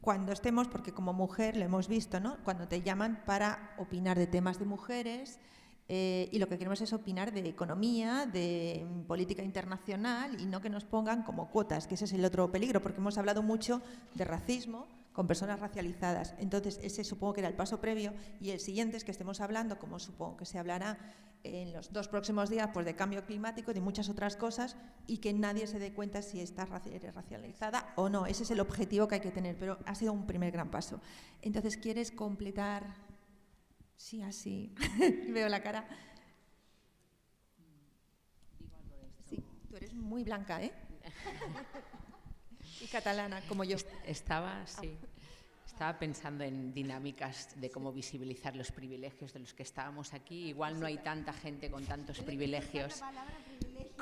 [SPEAKER 4] cuando estemos, porque como mujer lo hemos visto, ¿no? Cuando te llaman para opinar de temas de mujeres, y lo que queremos es opinar de economía, de política internacional, y no que nos pongan como cuotas, que ese es el otro peligro, porque hemos hablado mucho de racismo con personas racializadas. Entonces, ese supongo que era el paso previo, y el siguiente es que estemos hablando, como supongo que se hablará en los 2 próximos días, pues de cambio climático y de muchas otras cosas, y que nadie se dé cuenta si está racializada o no. Ese es el objetivo que hay que tener, pero ha sido un primer gran paso. Entonces, ¿quieres completar? Sí, así. Veo la cara. Sí, tú eres muy blanca, ¿eh? Y catalana, como yo.
[SPEAKER 5] Estaba pensando en dinámicas de cómo visibilizar los privilegios de los que estábamos aquí. Igual no hay tanta gente con tantos privilegios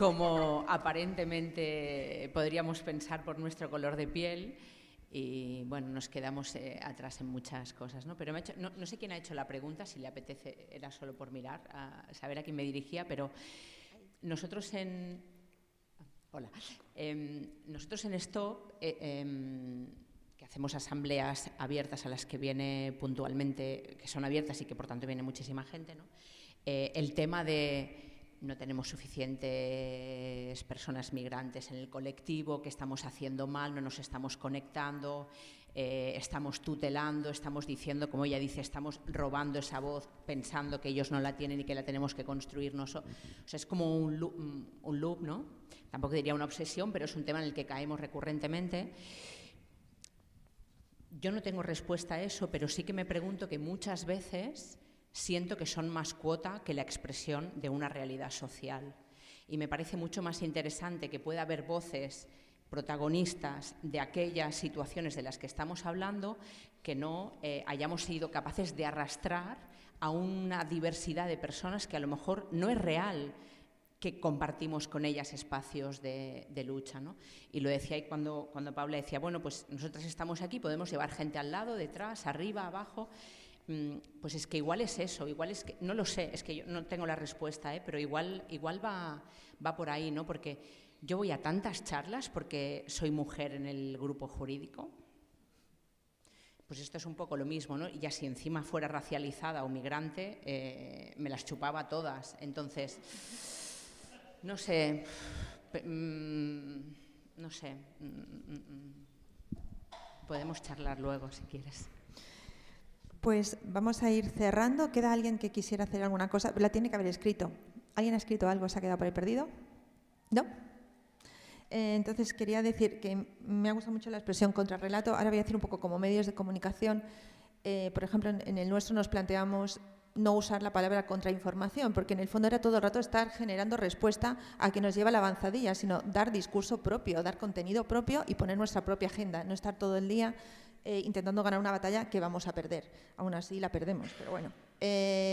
[SPEAKER 5] como aparentemente podríamos pensar por nuestro color de piel. Y bueno, nos quedamos atrás en muchas cosas, ¿no? Pero no sé quién ha hecho la pregunta, si le apetece, era solo por mirar, a saber a quién me dirigía, pero nosotros en STOP, que hacemos asambleas abiertas a las que viene puntualmente, que son abiertas y que por tanto viene muchísima gente, ¿no? El tema de no tenemos suficientes personas migrantes en el colectivo, que estamos haciendo mal, no nos estamos conectando, estamos tutelando, estamos diciendo, como ella dice, estamos robando esa voz pensando que ellos no la tienen y que la tenemos que construir nosotros. O sea, es como un loop, ¿no? Tampoco diría una obsesión, pero es un tema en el que caemos recurrentemente. Yo no tengo respuesta a eso, pero sí que me pregunto que muchas veces siento que son más cuota que la expresión de una realidad social. Y me parece mucho más interesante que pueda haber voces protagonistas de aquellas situaciones de las que estamos hablando, que no hayamos sido capaces de arrastrar a una diversidad de personas que a lo mejor no es real que compartimos con ellas espacios de lucha, ¿no? Y lo decía ahí cuando Paula decía, bueno, pues nosotras estamos aquí, podemos llevar gente al lado, detrás, arriba, abajo. Pues es que igual es eso, igual es que, no lo sé, es que yo no tengo la respuesta, pero igual va por ahí, ¿no? Porque yo voy a tantas charlas porque soy mujer en el grupo jurídico, pues esto es un poco lo mismo, ¿no? Y ya si encima fuera racializada o migrante, me las chupaba todas. Entonces, no sé, podemos charlar luego si quieres.
[SPEAKER 4] Pues vamos a ir cerrando. ¿Queda alguien que quisiera hacer alguna cosa? La tiene que haber escrito. ¿Alguien ha escrito algo? ¿Se ha quedado por ahí perdido? ¿No? Entonces quería decir que me ha gustado mucho la expresión contrarrelato. Ahora voy a decir un poco como medios de comunicación. Por ejemplo, en el nuestro nos planteamos no usar la palabra contrainformación, porque en el fondo era todo el rato estar generando respuesta a que nos lleva la avanzadilla, sino dar discurso propio, dar contenido propio y poner nuestra propia agenda, no estar todo el día intentando ganar una batalla que vamos a perder. Aún así la perdemos, pero bueno.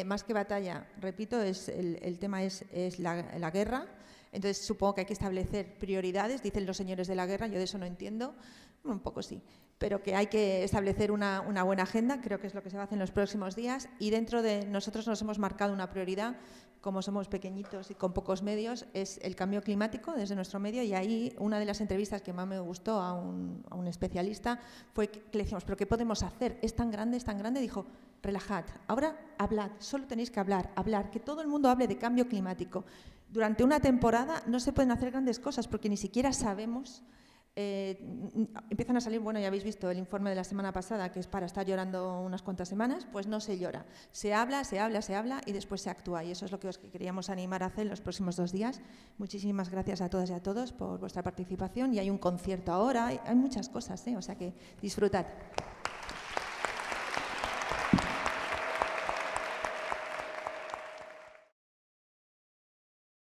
[SPEAKER 4] Más que batalla, repito, el tema es la guerra. Entonces supongo que hay que establecer prioridades, dicen los señores de la guerra, yo de eso no entiendo, un poco sí, pero que hay que establecer una buena agenda, creo que es lo que se va a hacer en los próximos días, y dentro de nosotros nos hemos marcado una prioridad, como somos pequeñitos y con pocos medios, es el cambio climático desde nuestro medio, y ahí una de las entrevistas que más me gustó a un especialista fue que le decíamos, ¿pero qué podemos hacer? Es tan grande, dijo, relajad, ahora hablad, solo tenéis que hablar, que todo el mundo hable de cambio climático. Durante una temporada no se pueden hacer grandes cosas porque ni siquiera sabemos, empiezan a salir, bueno, ya habéis visto el informe de la semana pasada, que es para estar llorando unas cuantas semanas, pues no se llora. Se habla y después se actúa, y eso es lo que os queríamos animar a hacer en los próximos 2 días. Muchísimas gracias a todas y a todos por vuestra participación, y hay un concierto ahora, hay muchas cosas, o sea que disfrutad.